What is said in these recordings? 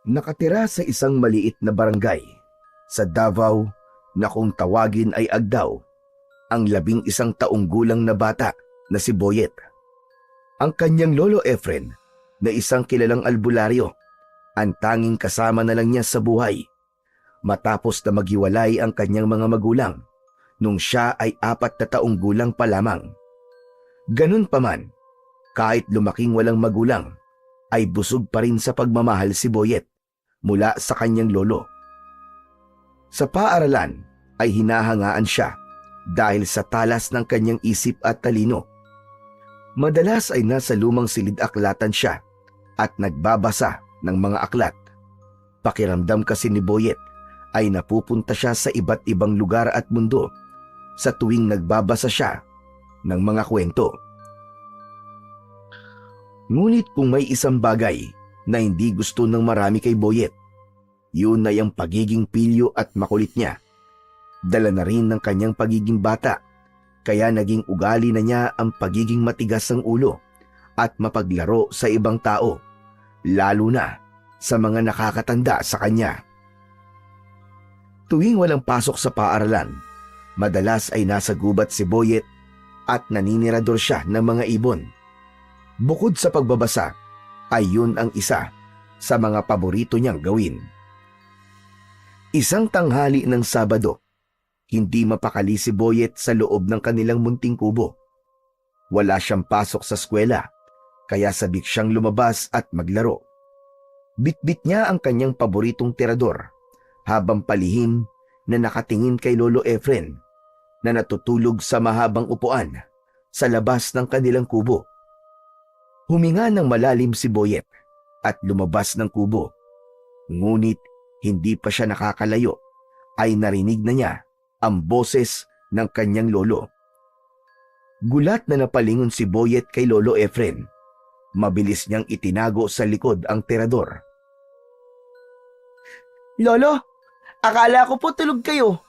Nakatira sa isang maliit na barangay sa Davao na kung tawagin ay Agdao, ang 11 taong gulang na bata na si Boyet. Ang kanyang lolo Efren na isang kilalang albularyo, ang tanging kasama na lang niya sa buhay matapos na maghiwalay ang kanyang mga magulang nung siya ay 4 taong gulang pa lamang. Ganun pa man, kahit lumaking walang magulang, ay busog pa rin sa pagmamahal si Boyet mula sa kanyang lolo. Sa paaralan ay hinahangaan siya dahil sa talas ng kanyang isip at talino. Madalas ay nasa lumang silid-aklatan siya at nagbabasa ng mga aklat. Pakiramdam kasi ni Boyet ay napupunta siya sa iba't ibang lugar at mundo sa tuwing nagbabasa siya ng mga kwento. Ngunit kung may isang bagay na hindi gusto ng marami kay Boyet, yun ay ang pagiging pilyo at makulit niya. Dala na rin ng kanyang pagiging bata, kaya naging ugali na niya ang pagiging matigas ang ulo at mapaglaro sa ibang tao, lalo na sa mga nakakatanda sa kanya. Tuwing walang pasok sa paaralan, madalas ay nasa gubat si Boyet at naninirador siya ng mga ibon. Bukod sa pagbabasa, ay yun ang isa sa mga paborito niyang gawin. Isang tanghali ng Sabado, hindi mapakali si Boyet sa loob ng kanilang munting kubo. Wala siyang pasok sa eskwela, kaya sabik siyang lumabas at maglaro. Bitbit niya ang kanyang paboritong tirador, habang palihim na nakatingin kay Lolo Efren na natutulog sa mahabang upuan sa labas ng kanilang kubo. Huminga ng malalim si Boyet at lumabas ng kubo. Ngunit hindi pa siya nakakalayo ay narinig na niya ang boses ng kanyang lolo. Gulat na napalingon si Boyet kay Lolo Efren. Mabilis niyang itinago sa likod ang tirador. Lolo, akala ko po tulog kayo.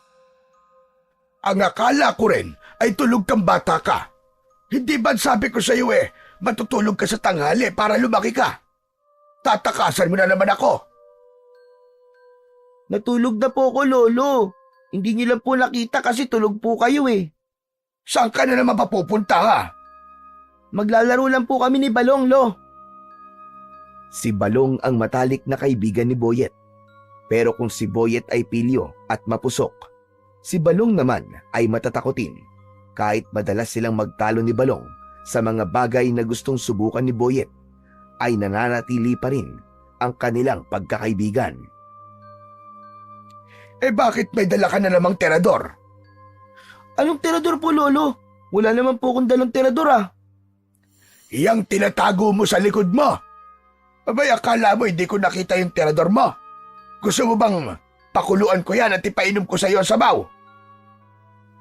Ang akala ko rin ay tulog kang bata ka. Hindi ba sabi ko sa iyo matutulog ka sa tanghali para lumaki ka? Tatakasan mo na naman ako. Natulog na po ako, Lolo. Hindi niyo lang po nakita kasi tulog po kayo eh. Saan ka na naman papupunta ha? Maglalaro lang po kami ni Balong, Lo. Si Balong ang matalik na kaibigan ni Boyet. Pero kung si Boyet ay pilyo at mapusok, si Balong naman ay matatakotin. Kahit madalas silang magtalo ni Balong sa mga bagay na gustong subukan ni Boyet, ay nananatili pa rin ang kanilang pagkakaibigan. Bakit may dala ka na namang tirador? Anong tirador po, Lolo? Wala naman po akong dalang tirador ah. Iyang tinatago mo sa likod mo. Abay, akala mo hindi ko nakita yung tirador mo? Gusto mo bang pakuluan ko yan at ipainom ko sa iyo ang sabaw?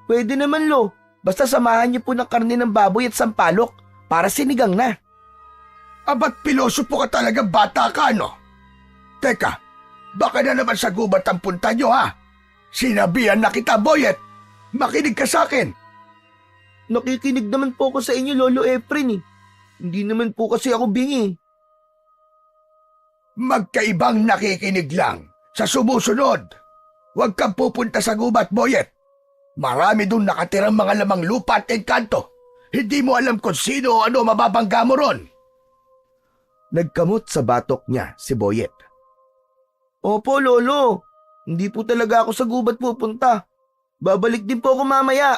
Pwede naman, Lo. Basta samahan niyo po ng karne ng baboy at sampalok para sinigang na. Abat piloso po ka talaga, bata ka, no? Teka, baka na naman sa gubat ang punta nyo, ha? Sinabihan na kita, Boyet. Makinig ka sa akin. Nakikinig naman po ako sa inyo, Lolo Efren eh. Hindi naman po kasi ako bingi. Magkaibang nakikinig lang. Sa sumusunod, huwag kang pupunta sa gubat, Boyet. Marami doon nakatirang mga lamang lupa at engkanto. Hindi mo alam kung sino o ano mababangga mo ron. Nagkamot sa batok niya si Boyet. Opo, Lolo. Hindi po talaga ako sa gubat pupunta. Babalik din po ako mamaya.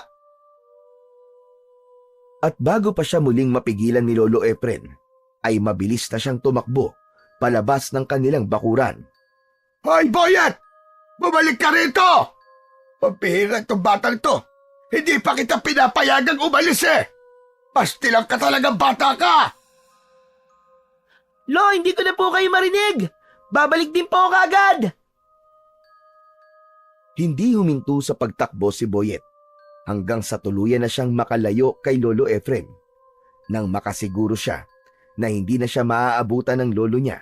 At bago pa siya muling mapigilan ni Lolo Efren, ay mabilis na siyang tumakbo palabas ng kanilang bakuran. Hoy, Boyet! Bumalik ka rito! Pampihira itong batang to. Hindi pa kita pinapayagang umalis eh! Pastilang ka talagang bata ka! Lo, hindi ko na po kayo marinig. Babalik din po ako agad. Hindi huminto sa pagtakbo si Boyet hanggang sa tuluyan na siyang makalayo kay Lolo Efren. Nang makasiguro siya na hindi na siya maaabutan ng lolo niya,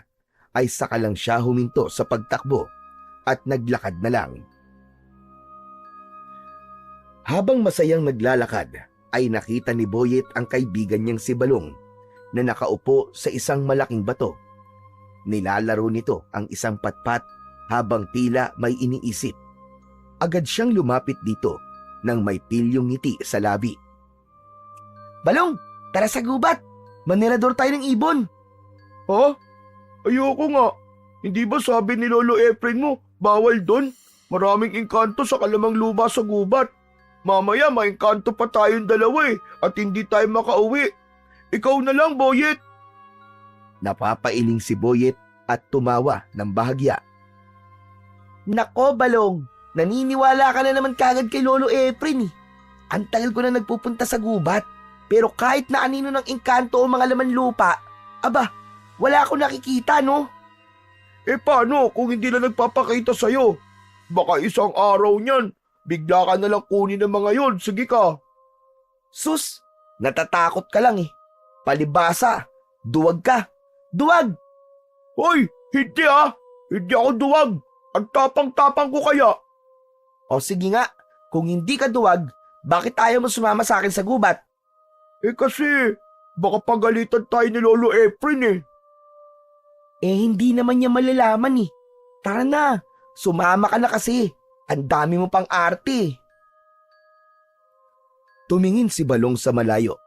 ay saka lang siya huminto sa pagtakbo at naglakad na lang. Habang masayang naglalakad, ay nakita ni Boyet ang kaibigan niyang si Balong na nakaupo sa isang malaking bato. Nilalaro nito ang isang patpat habang tila may iniisip. Agad siyang lumapit dito nang may pilyong ngiti sa labi. Balong, tara sa gubat. Manirador tayo ng ibon. Ha? Ayoko nga. Hindi ba sabi ni Lolo Efren mo, bawal doon? Maraming engkanto sa kalamang luma sa gubat. Mamaya maengkanto pa tayong dalawa at hindi tayo makauwi. Ikaw na lang, Boyet. Napapailing si Boyet at tumawa ng bahagya. Nako, Balong. Naniniwala ka na naman kagad kay Lolo Efren eh. Ang tagal ko na nagpupunta sa gubat. Pero kahit na anino ng engkanto o mga laman lupa, aba, wala akong nakikita, no? Paano kung hindi na nagpapakita sa'yo? Baka isang araw niyan, bigla ka na lang kunin ng mga yon. Sige ka. Sus, natatakot ka lang eh. Palibasa, duwag ka. Duwag! Hoy, hindi Hindi ako duwag. Ang tapang-tapang ko kaya. O sige nga, kung hindi ka duwag, bakit ayaw mo sumama sa akin sa gubat? Kasi, baka pagalitan tayo ni Lolo Efren Hindi naman niya malalaman eh. Tara na, sumama ka na kasi. Ang dami mo pang arte. Tumingin si Balong sa malayo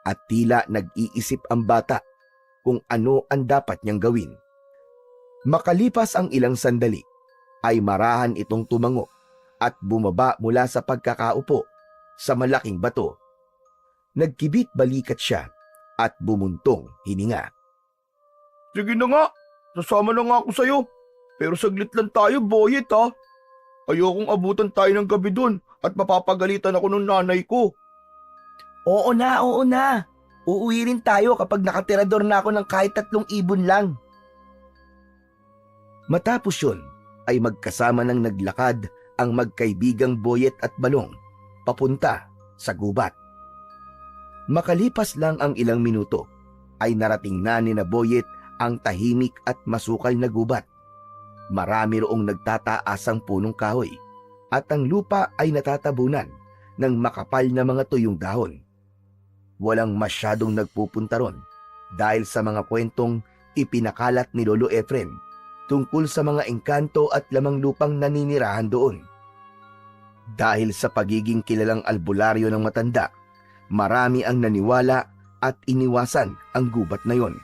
at tila nag-iisip ang bata kung ano ang dapat niyang gawin. Makalipas ang ilang sandali, ay marahan itong tumango at bumaba mula sa pagkakaupo sa malaking bato. Nagkibit balikat siya at bumuntong hininga. Sige na nga, sasama na nga ako sa'yo. Pero saglit lang tayo, Boyet Ayokong abutan tayo ng gabi dun at mapapagalitan ako ng nanay ko. Oo na, oo na. Uuwi rin tayo kapag nakatirador na ako ng kahit 3 ibon lang. Matapos yun, ay magkasama ng naglakad ang magkaibigang Boyet at Balong papunta sa gubat. Makalipas lang ang ilang minuto, ay narating na ni na Boyet ang tahimik at masukal na gubat. Marami roong nagtataasang punong kahoy at ang lupa ay natatabunan ng makapal na mga tuyong dahon. Walang masyadong nagpupunta ron dahil sa mga kwentong ipinakalat ni Lolo Efren tungkol sa mga engkanto at lamang lupang naninirahan doon. Dahil sa pagiging kilalang albularyo ng matanda, marami ang naniwala at iniwasan ang gubat na yon.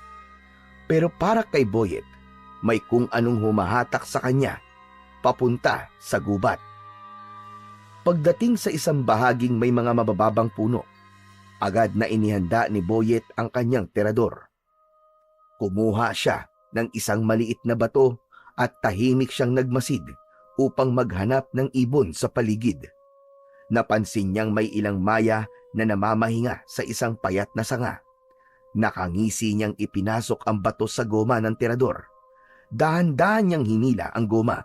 Pero para kay Boyet, may kung anong humahatak sa kanya papunta sa gubat. Pagdating sa isang bahaging may mga mabababang puno, agad na inihanda ni Boyet ang kanyang tirador. Kumuha siya ng isang maliit na bato at tahimik siyang nagmasid upang maghanap ng ibon sa paligid. Napansin niyang may ilang maya na namamahinga sa isang payat na sanga. Nakangisi niyang ipinasok ang bato sa goma ng tirador. Dahan-dahan niyang hinila ang goma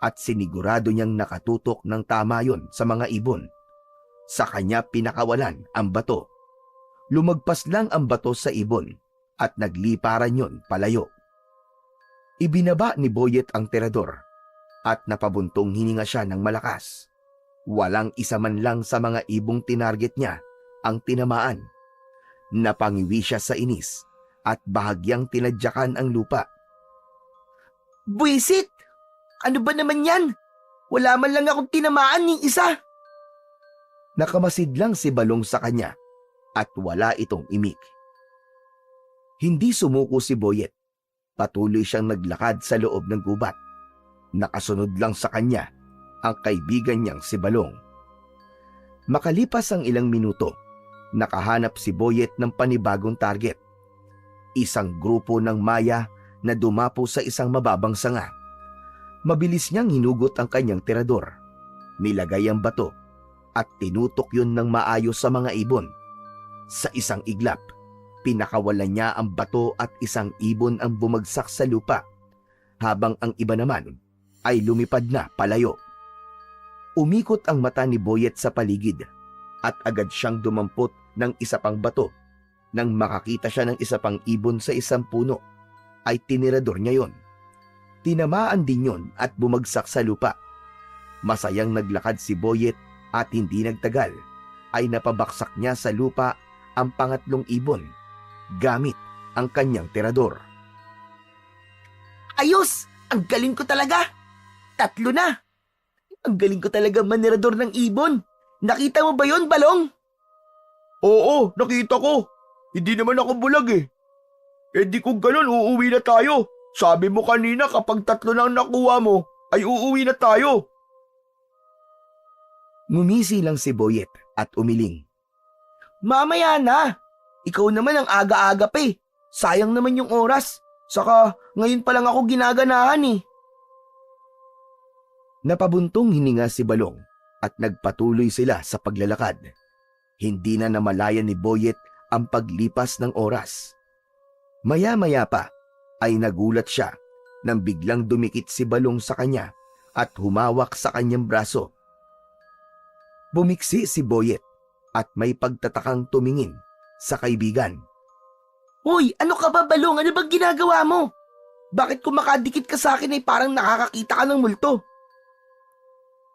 at sinigurado niyang nakatutok ng tama yon sa mga ibon. Sa kanya pinakawalan ang bato. Lumagpas lang ang bato sa ibon at nagliparan yon palayo. Ibinaba ni Boyet ang tirador at napabuntong hininga siya ng malakas. Walang isa man lang sa mga ibong tinarget niya ang tinamaan. Napangiwi siya sa inis at bahagyang tinadyakan ang lupa. Buisit! Ano ba naman yan? Wala man lang akong tinamaan ng isa. Nakamasid lang si Balong sa kanya at wala itong imik. Hindi sumuko si Boyet. Patuloy siyang naglakad sa loob ng gubat. Nakasunod lang sa kanya ang kaibigan niyang si Balong. Makalipas ang ilang minuto, nakahanap si Boyet ng panibagong target. Isang grupo ng maya na dumapo sa isang mababang sanga. Mabilis niyang hinugot ang kanyang tirador. Nilagay ang bato at tinutok yun ng maayos sa mga ibon. Sa isang iglap, pinakawalan niya ang bato at isang ibon ang bumagsak sa lupa, habang ang iba naman ay lumipad na palayo. Umikot ang mata ni Boyet sa paligid at agad siyang dumampot ng isa pang bato. Nang makakita siya ng isa pang ibon sa isang puno, ay tinirador niya yon. Tinamaan din yon at bumagsak sa lupa. Masayang naglakad si Boyet at hindi nagtagal ay napabaksak niya sa lupa ang pangatlong ibon gamit ang kanyang tirador. Ayos! Ang galing ko talaga! 3 na! Ang galing ko talaga manirador ng ibon. Nakita mo ba yon, Balong? Oo, nakita ko. Hindi naman ako bulag eh. Eh di kung ganun, uuwi na tayo. Sabi mo kanina kapag 3 na ang nakuha mo, ay uuwi na tayo. Ngumisi lang si Boyet at umiling. Mamaya na! Ikaw naman ang aga-aga pa eh. Sayang naman yung oras. Saka ngayon pa lang ako ginaganahan eh. Napabuntong hininga si Balong at nagpatuloy sila sa paglalakad. Hindi na namalayan ni Boyet ang paglipas ng oras. Maya-maya pa ay nagulat siya nang biglang dumikit si Balong sa kanya at humawak sa kanyang braso. Bumiksi si Boyet at may pagtatakang tumingin sa kaibigan. Hoy, ano ka ba, Balong? Ano bang ginagawa mo? Bakit kung makadikit ka sa akin ay parang nakakakita ka ng multo?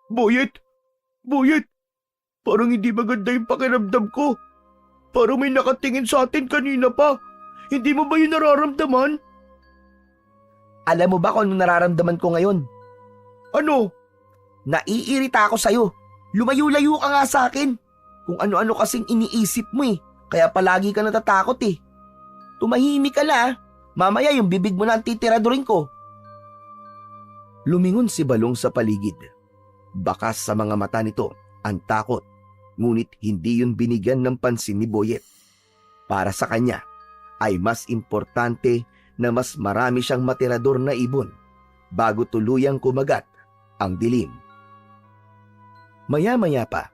Boyet! Boyet! Parang hindi maganda yung pakiramdam ko. Parang may nakatingin sa atin kanina pa. Hindi mo ba yun nararamdaman? Alam mo ba kung ano nararamdaman ko ngayon? Ano? Naiirita ako sa'yo. Lumayo-layo ka nga sa akin. Kung ano-ano kasing iniisip mo eh. Kaya palagi ka natatakot eh. Tumahimik ka na ah. Mamaya yung bibig mo na ang titiradurin ko. Lumingon si Balong sa paligid. Bakas sa mga mata nito ang takot, ngunit hindi yun binigyan ng pansin ni Boyet. Para sa kanya ay mas importante na mas marami siyang matirador na ibon bago tuluyang kumagat ang dilim. Maya-maya pa,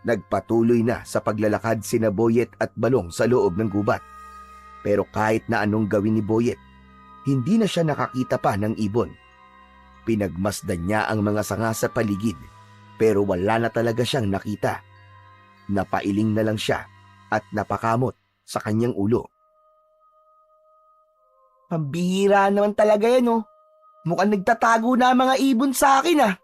nagpatuloy na sa paglalakad sina Boyet at Balong sa loob ng gubat. Pero kahit na anong gawin ni Boyet, hindi na siya nakakita pa ng ibon. Pinagmasdan niya ang mga sanga sa paligid pero wala na talaga siyang nakita. Napailing na lang siya at napakamot sa kanyang ulo. Pambihira naman talaga yan oh. Mukhang nagtatago na ang mga ibon sa akin ah.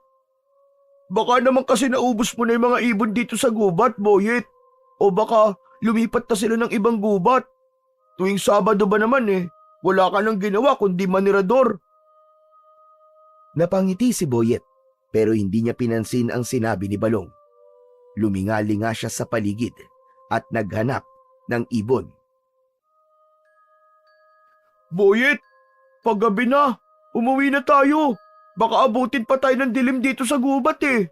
Baka naman kasi naubos mo na yung mga ibon dito sa gubat, Boyet. O baka lumipat na sila ng ibang gubat. Tuwing Sabado ba naman eh, wala ka nang ginawa kundi manirador. Napangiti si Boyet pero hindi niya pinansin ang sinabi ni Balong. Lumingalinga siya sa paligid at naghanap ng ibon. Boyet, paggabi na, umuwi na tayo. Baka abutin pa tayo ng dilim dito sa gubat eh.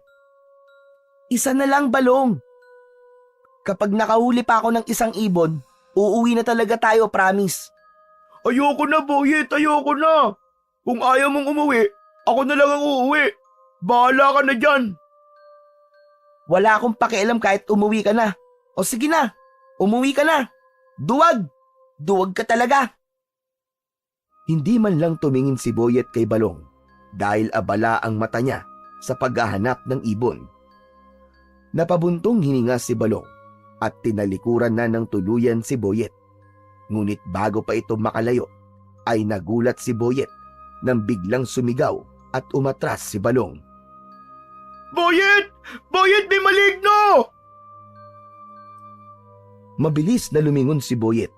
Isa na lang, Balong. Kapag nakahuli pa ako ng isang ibon, uuwi na talaga tayo, promise. Ayoko na, Boyet, ayoko na. Kung ayaw mong umuwi, ako na lang ang uuwi. Bahala ka na dyan. Wala akong pakialam kahit umuwi ka na. O sige na, umuwi ka na. Duwag! Duwag ka talaga. Hindi man lang tumingin si Boyet kay Balong dahil abala ang mata niya sa paghahanap ng ibon. Napabuntong hininga si Balong at tinalikuran na ng tuluyan si Boyet. Ngunit bago pa ito makalayo, ay nagulat si Boyet nang biglang sumigaw at umatras si Balong. Boyet! Boyet, may maligno! Mabilis na lumingon si Boyet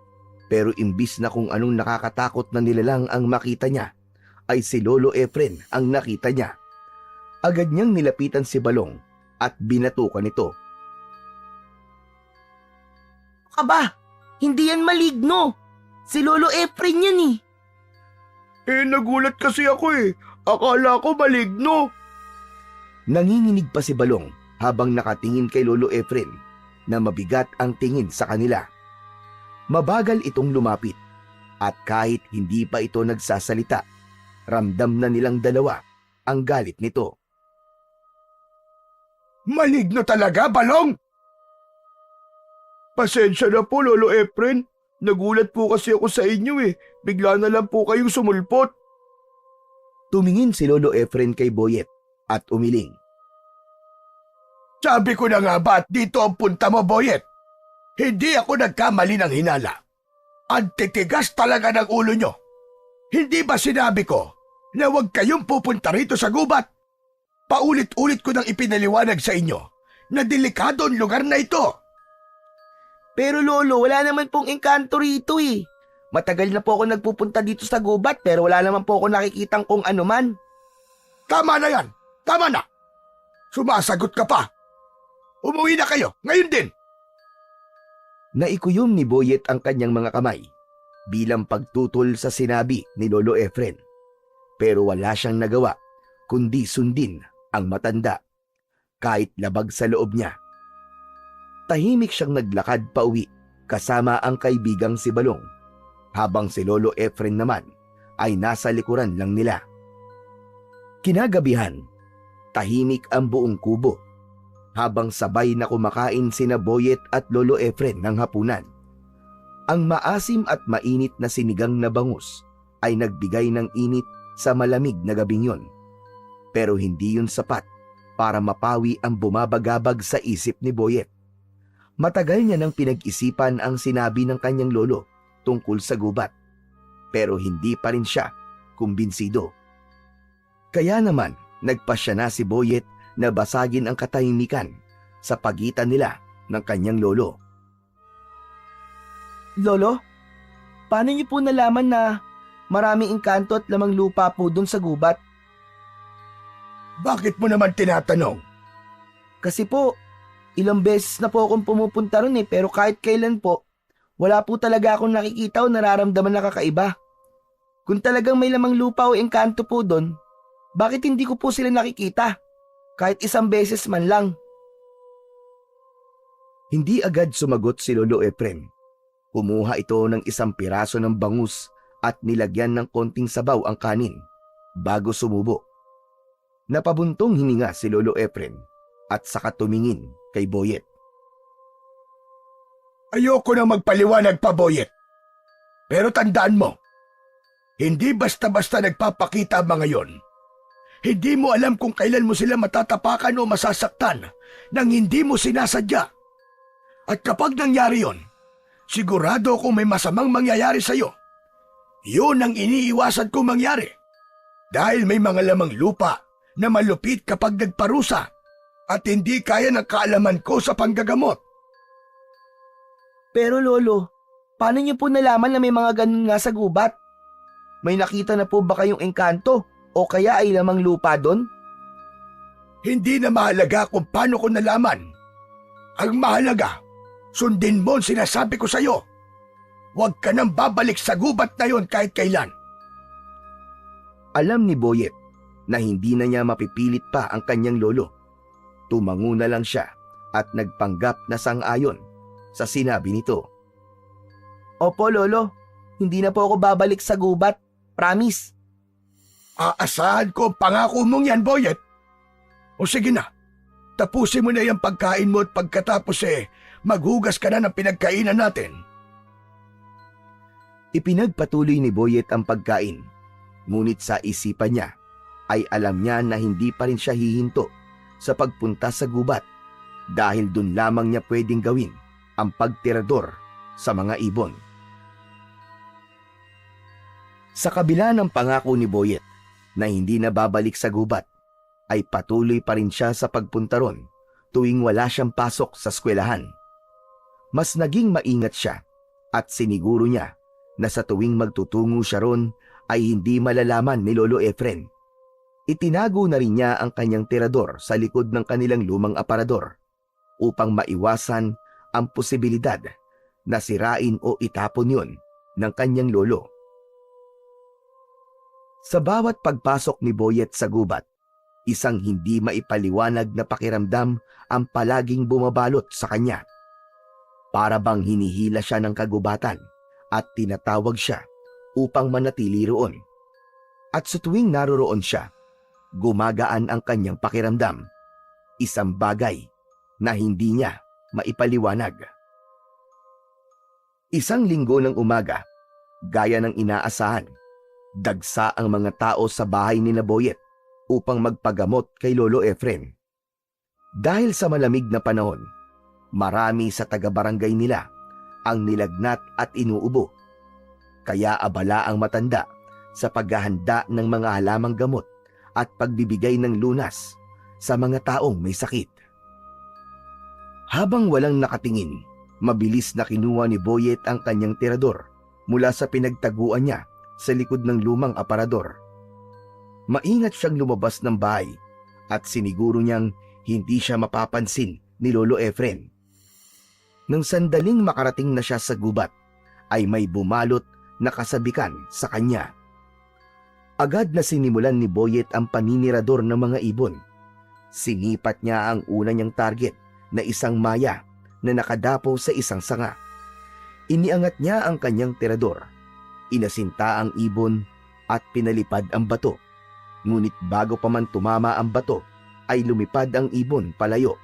pero imbis na kung anong nakakatakot na nilalang ang makita niya, ay si Lolo Efren ang nakita niya. Agad niyang nilapitan si Balong at binatukan ito. Aba, hindi yan maligno. Si Lolo Efren yan eh. Eh, nagulat kasi ako eh. Akala ko maligno. Nanginginig pa si Balong habang nakatingin kay Lolo Efren na mabigat ang tingin sa kanila. Mabagal itong lumapit at kahit hindi pa ito nagsasalita, ramdam na nilang dalawa ang galit nito. Maligno talaga, Balong! Pasensya na po, Lolo Efren. Nagulat po kasi ako sa inyo eh. Bigla na lang po kayong sumulpot. Tumingin si Lolo Efren kay Boyet at umiling. Sabi ko na nga ba't dito ang punta mo, Boyet? Hindi ako nagkamali ng hinala. Ang titigas talaga ng ulo nyo. Hindi ba sinabi ko na huwag kayong pupunta rito sa gubat? Paulit-ulit ko nang ipinaliwanag sa inyo na delikado ang lugar na ito. Pero Lolo, wala naman pong engkanto rito eh. Matagal na po ako nagpupunta dito sa gubat pero wala naman po ako nakikitang kung ano man. Tama na yan! Tama na! Sumasagot ka pa! Umuwi na kayo! Ngayon din! Naikuyom ni Boyet ang kanyang mga kamay bilang pagtutol sa sinabi ni Lolo Efren. Pero wala siyang nagawa kundi sundin ang matanda kahit labag sa loob niya. Tahimik siyang naglakad pauwi kasama ang kaibigang si Balong, habang si Lolo Efren naman ay nasa likuran lang nila. Kinagabihan, tahimik ang buong kubo habang sabay na kumakain sina Boyet at Lolo Efren ng hapunan. Ang maasim at mainit na sinigang na bangus ay nagbigay ng init sa malamig na gabing yon. Pero hindi yun sapat para mapawi ang bumabagabag sa isip ni Boyet. Matagal niya nang pinag-isipan ang sinabi ng kanyang lolo tungkol sa gubat, pero hindi pa rin siya kumbinsido. Kaya naman, nagpasya na si Boyet na basagin ang katahimikan sa pagitan nila ng kanyang lolo. Lolo, paano niyo po nalaman na maraming engkanto at lamang lupa po dun sa gubat? Bakit mo naman tinatanong? Kasi po, ilang beses na po akong pumupunta ron pero kahit kailan po, wala po talaga akong nakikita o nararamdaman na kakaiba. Kung talagang may lamang lupa o engkanto po dun, bakit hindi ko po sila nakikita? Kahit isang beses man lang. Hindi agad sumagot si Lolo Efren. Kumuha ito ng isang piraso ng bangus at nilagyan ng konting sabaw ang kanin bago sumubo. Napabuntong hininga si Lolo Efren at saka tumingin kay Boyet. Ayoko na magpaliwanag pa, Boyet. Pero tandaan mo, hindi basta-basta nagpapakita ang mga yon. Hindi mo alam kung kailan mo sila matatapakan o masasaktan nang hindi mo sinasadya. At kapag nangyari yon, sigurado kung may masamang mangyayari sa'yo. Yun ang iniiwasan kong mangyari. Dahil may mga lamang lupa na malupit kapag nagparusa at hindi kaya ng kaalaman ko sa panggagamot. Pero lolo, paano niyo po nalaman na may mga ganun nga sa gubat? May nakita na po ba kayong engkanto o kaya ay lamang lupa doon? Hindi na mahalaga kung paano ko nalaman. Ang mahalaga, sundin mo ang sinasabi ko sa'yo. Huwag ka nang babalik sa gubat na yon kahit kailan. Alam ni Boyet na hindi na niya mapipilit pa ang kanyang lolo. Tumango na lang siya at nagpanggap na sang-ayon sa sinabi nito. Opo lolo, hindi na po ako babalik sa gubat. Promise. Aasahan ko ang pangako mong yan, Boyet. O sige na, tapusin mo na yung pagkain mo at pagkatapos maghugas ka na ng pinagkainan natin. Ipinagpatuloy ni Boyet ang pagkain, ngunit sa isipan niya ay alam niya na hindi pa rin siya hihinto sa pagpunta sa gubat dahil dun lamang niya pwedeng gawin ang pagtirador sa mga ibon. Sa kabila ng pangako ni Boyet na hindi na babalik sa gubat, ay patuloy pa rin siya sa pagpunta ron tuwing wala siyang pasok sa eskwelahan. Mas naging maingat siya at siniguro niya na sa tuwing magtutungo siya ron ay hindi malalaman ni Lolo Efren. Itinago na rin niya ang kanyang tirador sa likod ng kanilang lumang aparador upang maiwasan ang posibilidad na sirain o itapon yun ng kanyang lolo. Sa bawat pagpasok ni Boyet sa gubat, isang hindi maipaliwanag na pakiramdam ang palaging bumabalot sa kanya. Para bang hinihila siya ng kagubatan at tinatawag siya upang manatili roon. At sa tuwing naroroon siya, gumagaan ang kanyang pakiramdam. Isang bagay na hindi niya maipaliwanag. Isang linggo ng umaga, gaya ng inaasahan, dagsa ang mga tao sa bahay ni Boyet upang magpagamot kay Lolo Efren. Dahil sa malamig na panahon, marami sa taga-barangay nila ang nilagnat at inuubo. Kaya abala ang matanda sa paghahanda ng mga halamang gamot at pagbibigay ng lunas sa mga taong may sakit. Habang walang nakatingin, mabilis na kinuha ni Boyet ang kanyang tirador mula sa pinagtaguan niya sa likod ng lumang aparador. Maingat siyang lumabas ng bahay at siniguro niyang hindi siya mapapansin ni Lolo Efren. Nang sandaling makarating na siya sa gubat, ay may bumalot na kasabikan sa kanya. Agad na sinimulan ni Boyet ang paninirador ng mga ibon. Sinipat niya ang una niyang target na isang maya na nakadapo sa isang sanga. Iniangat niya ang kanyang tirador. Inasinta ang ibon at pinalipad ang bato. Ngunit bago pa man tumama ang bato, ay lumipad ang ibon palayo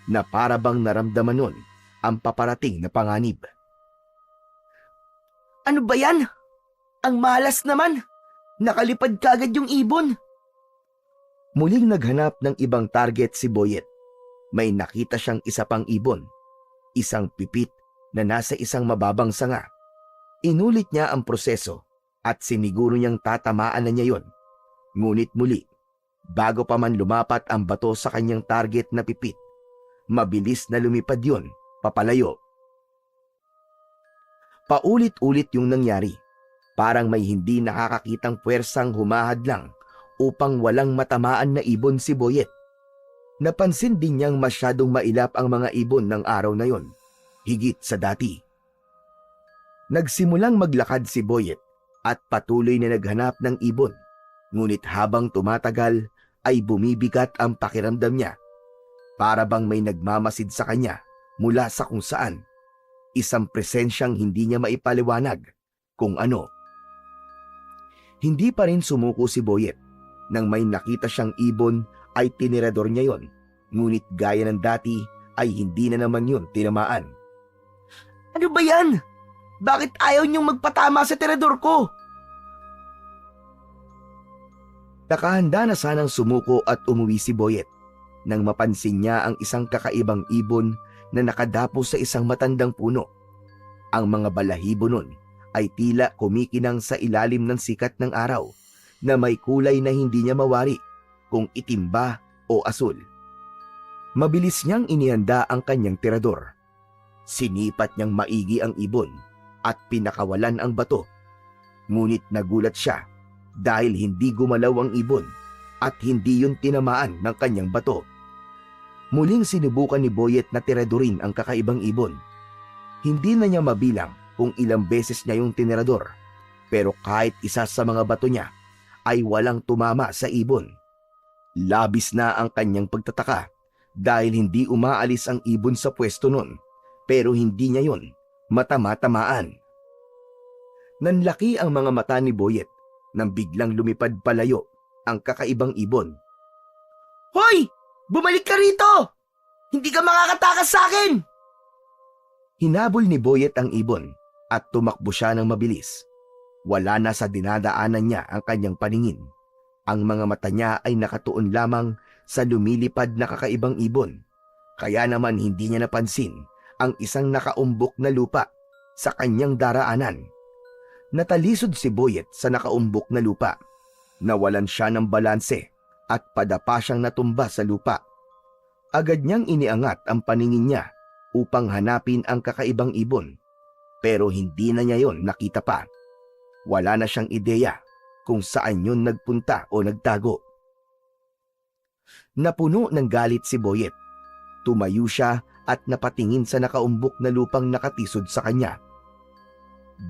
na para bang naramdaman nun ang paparating na panganib. Ano ba yan? Ang malas naman! Nakalipad kagad yung ibon! Muling naghanap ng ibang target si Boyet. May nakita siyang isa pang ibon, isang pipit na nasa isang mababang sanga. Inulit niya ang proseso at siniguro niyang tatamaan na niya yon. Ngunit muli, bago pa man lumapat ang bato sa kanyang target na pipit, mabilis na lumipad yon papalayo. Paulit-ulit yung nangyari. Parang may hindi nakakakitang puwersang humahadlang upang walang matamaan na ibon si Boyet. Napansin din niyang masyadong mailap ang mga ibon ng araw na yon, higit sa dati. Nagsimulang maglakad si Boyet at patuloy na naghanap ng ibon. Ngunit habang tumatagal ay bumibigat ang pakiramdam niya. Para bang may nagmamasid sa kanya mula sa kung saan. Isang presensyang hindi niya maipaliwanag kung ano. Hindi pa rin sumuko si Boyet. Nang may nakita siyang ibon ay tinirador niya yon. Ngunit gaya ng dati ay hindi na naman yun tinamaan. Ano ba yan? Bakit ayaw niyong magpatama sa tirador ko? Nakahanda na sanang sumuko at umuwi si Boyet nang mapansin niya ang isang kakaibang ibon na nakadapo sa isang matandang puno. Ang mga balahibo nun ay tila kumikinang sa ilalim ng sikat ng araw na may kulay na hindi niya mawari kung itim ba o asul. Mabilis niyang inihanda ang kanyang tirador. Sinipat niyang maigi ang ibon at pinakawalan ang bato. Ngunit nagulat siya dahil hindi gumalaw ang ibon at hindi yun tinamaan ng kanyang bato. Muling sinubukan ni Boyet na tiradorin ang kakaibang ibon. Hindi na niya mabilang kung ilang beses niya yung tinirador, pero kahit isa sa mga bato niya ay walang tumama sa ibon. Labis na ang kanyang pagtataka dahil hindi umaalis ang ibon sa pwesto nun, pero hindi niya yon matama-tamaan. Nanlaki ang mga mata ni Boyet nang biglang lumipad palayo ang kakaibang ibon. Hoy! Bumalik ka rito! Hindi ka makakatakas sa akin! Hinabol ni Boyet ang ibon at tumakbo siya ng mabilis. Wala na sa dinadaanan niya ang kanyang paningin. Ang mga mata niya ay nakatuon lamang sa lumilipad na kakaibang ibon. Kaya naman hindi niya napansin ang isang nakaumbok na lupa sa kanyang daraanan. Natalisod si Boyet sa nakaumbok na lupa. Nawalan siya ng balanse at padapa siyang natumba sa lupa. Agad niyang iniangat ang paningin niya upang hanapin ang kakaibang ibon, pero hindi na niya yon nakita pa. Wala na siyang ideya kung saan yun nagpunta o nagtago. Napuno ng galit si Boyet. Tumayo siya at napatingin sa nakaumbok na lupang nakatisod sa kanya.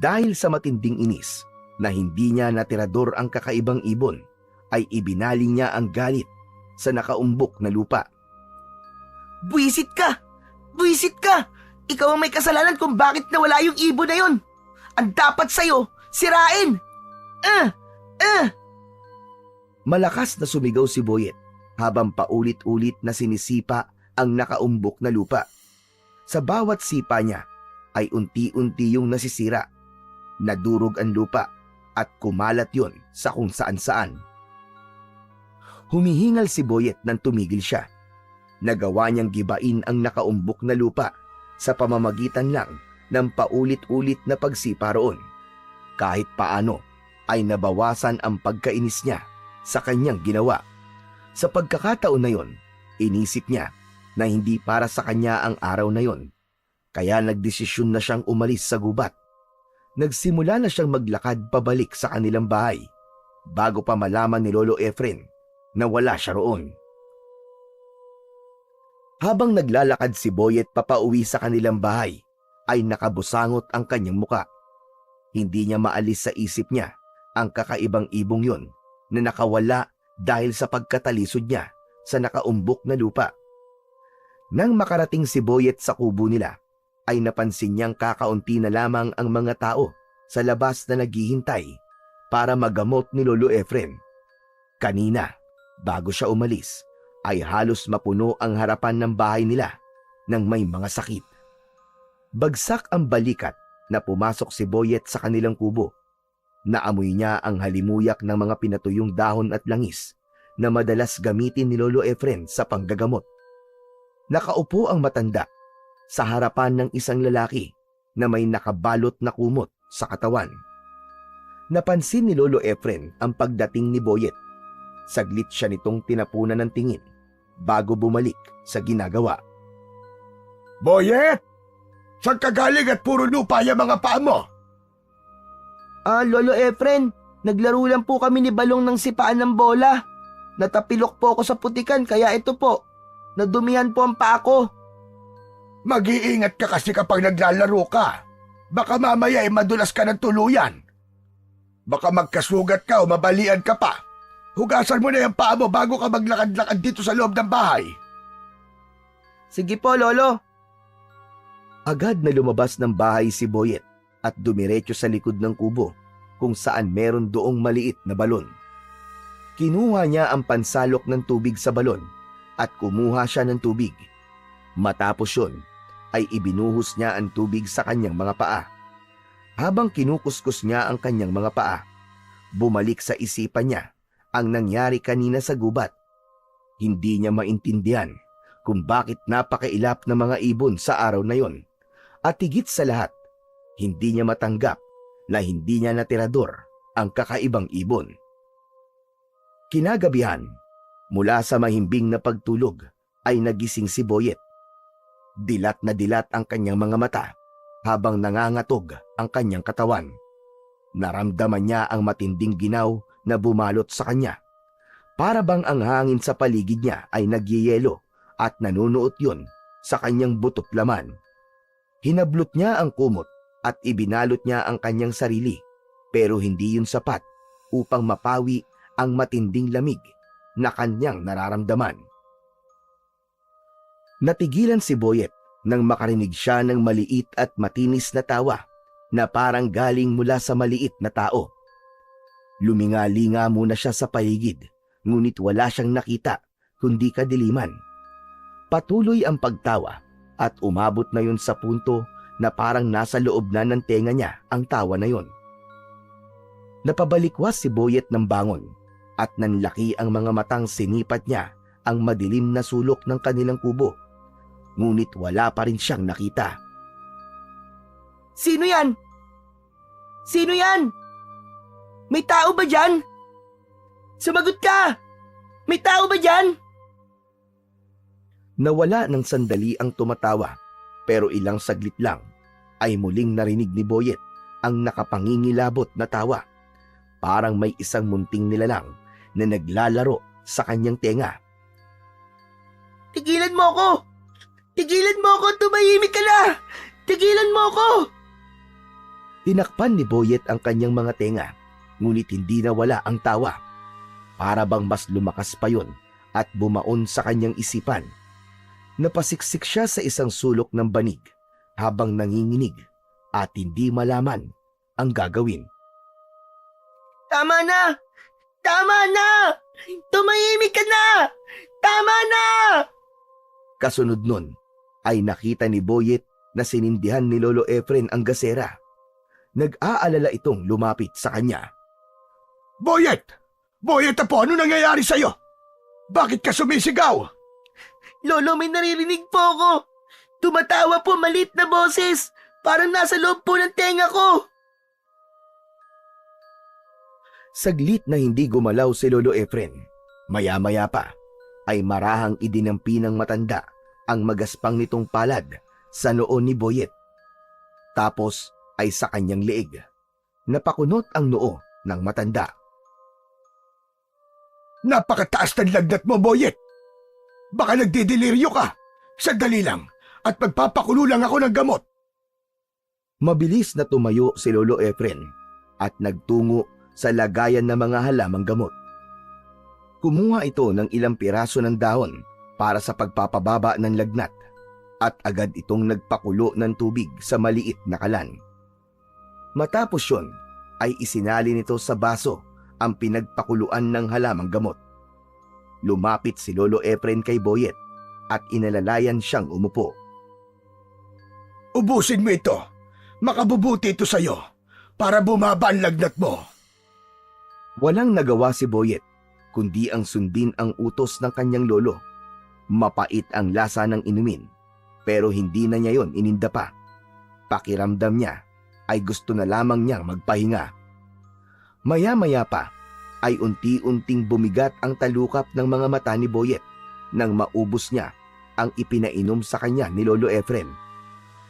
Dahil sa matinding inis na hindi niya natirador ang kakaibang ibon, ay ibinaling niya ang galit sa nakaumbok na lupa. Buwisit ka! Buwisit ka! Ikaw ang may kasalanan kung bakit nawala yung ibon na yon. Ang dapat sa'yo, sirain! Malakas na sumigaw si Boyet habang paulit-ulit na sinisipa ang nakaumbok na lupa. Sa bawat sipa niya ay unti-unti yung nasisira. Nadurog ang lupa at kumalat yon sa kung saan-saan. Humihingal si Boyet nang tumigil siya. Nagawa niyang gibain ang nakaumbok na lupa sa pamamagitan lang ng paulit-ulit na pagsipa roon. Kahit paano ay nabawasan ang pagkainis niya sa kanyang ginawa. Sa pagkakataon na yon, inisip niya na hindi para sa kanya ang araw na yon. Kaya nagdesisyon na siyang umalis sa gubat. nagsimula na siyang maglakad pabalik sa kanilang bahay bago pa malaman ni Lolo Efren na wala siya roon. Habang naglalakad si Boyet papauwi sa kanilang bahay, ay nakabusangot ang kanyang muka. Hindi niya maalis sa isip niya ang kakaibang ibong yon na nakawala dahil sa pagkatalisod niya sa nakaumbok na lupa. Nang makarating si Boyet sa kubo nila, ay napansin niyang kakaunti na lamang ang mga tao sa labas na naghihintay para magamot ni Lolo Efren. Kanina, bago siya umalis, ay halos mapuno ang harapan ng bahay nila ng may mga sakit. Bagsak ang balikat na pumasok si Boyet sa kanilang kubo. Naamoy niya ang halimuyak ng mga pinatuyong dahon at langis na madalas gamitin ni Lolo Efren sa panggagamot. Nakaupo ang matanda sa harapan ng isang lalaki na may nakabalot na kumot sa katawan. Napansin ni Lolo Efren ang pagdating ni Boyet. Saglit siya nitong tinapunan ng tingin bago bumalik sa ginagawa. Boyet! Saan ka galing at puro lupa yung mga paa mo? Lolo Efren, naglaro lang po kami ni Balong ng sipaan ng bola. Natapilok po ako sa putikan kaya ito po, nadumihan po ang paa ko. Mag-iingat ka kasi kapag naglalaro ka. Baka mamaya ay madulas ka ng tuluyan. Baka magkasugat ka o mabalian ka pa. Hugasan mo na yung paa mo bago ka maglakad-lakad dito sa loob ng bahay. Sige po, Lolo. Agad na lumabas ng bahay si Boyet at dumiretso sa likod ng kubo kung saan meron doong maliit na balon. Kinuha niya ang pansalok ng tubig sa balon at kumuha siya ng tubig. Matapos yun, ay ibinuhos niya ang tubig sa kanyang mga paa. Habang kinukuskus niya ang kanyang mga paa, bumalik sa isipan niya ang nangyari kanina sa gubat. Hindi niya maintindihan kung bakit napakailap ng mga ibon sa araw na yon. At higit sa lahat, hindi niya matanggap na hindi niya natirador ang kakaibang ibon. Kinagabihan, mula sa mahimbing na pagtulog, ay nagising si Boyet. Dilat na dilat ang kanyang mga mata habang nangangatog ang kanyang katawan. Naramdaman niya ang matinding ginaw na bumalot sa kanya. Para bang ang hangin sa paligid niya ay nagyeyelo at nanunuot yun sa kanyang butot laman. Hinablot niya ang kumot at ibinalot niya ang kanyang sarili, pero hindi yun sapat upang mapawi ang matinding lamig na kanyang nararamdaman. Natigilan si Boyet nang makarinig siya ng maliit at matinis na tawa na parang galing mula sa maliit na tao. Luminga-linga muna siya sa paligid, ngunit wala siyang nakita kundi kadiliman. Patuloy ang pagtawa at umabot na yun sa punto na parang nasa loob na ng tenga niya ang tawa na yun. Napabalikwas si Boyet ng bangon at nanlaki ang mga matang sinipat niya ang madilim na sulok ng kanilang kubo. Ngunit wala pa rin siyang nakita. Sino yan? Sino yan? May tao ba dyan? Sumagot ka! May tao ba dyan? Nawala ng sandali ang tumatawa, pero ilang saglit lang ay muling narinig ni Boyet ang nakapangingilabot na tawa. Parang may isang munting nilalang na naglalaro sa kanyang tenga. Tigilan mo ako! Tigilan mo ako! Tumahimik ka na! Tigilan mo ako! Tinakpan ni Boyet ang kanyang mga tenga, ngunit hindi nawala ang tawa. Para bang mas lumakas pa yun at bumaon sa kanyang isipan. Napasiksik siya sa isang sulok ng banig habang nanginginig at hindi malaman ang gagawin. Tama na! Tama na! Tumahimik ka na! Tama na! Kasunod nun ay nakita ni Boyet na sinindihan ni Lolo Efren ang gasera. Nag-aalala itong lumapit sa kanya. Boyet! Boyet po, ano nangyayari sa'yo? Bakit ka sumisigaw? Lolo, may naririnig po ako. Tumatawa po malit na boses. Parang nasa loob po ng tenga ko. Saglit na hindi gumalaw si Lolo Efren. Maya-maya pa ay marahang idinampi ng matanda ang magaspang nitong palad sa noo ni Boyet. Tapos ay sa kanyang leeg. Napakunot ang noo ng matanda. Napakataas ng lagnat mo, Boyet. Baka nagdidelirio ka. Sandali lang at magpapakulo lang ako ng gamot. Mabilis na tumayo si Lolo Efren at nagtungo sa lagayan ng mga halamang gamot. Kumuha ito ng ilang piraso ng dahon para sa pagpapababa ng lagnat at agad itong nagpakulo ng tubig sa maliit na kalan. Matapos yun ay isinali nito sa baso ang pinagpakuluan ng halamang gamot. Lumapit si Lolo Efren kay Boyet at inalalayan siyang umupo. Ubusin mo ito. Makabubuti ito sa'yo para bumaba ang lagnat mo. Walang nagawa si Boyet kundi ang sundin ang utos ng kanyang lolo. Mapait ang lasa ng inumin pero hindi na niya yon ininda pa. Pakiramdam niya ay gusto na lamang niyang magpahinga. Maya-maya pa ay unti-unting bumigat ang talukap ng mga mata ni Boyet nang maubos niya ang ipinainom sa kanya ni Lolo Efren.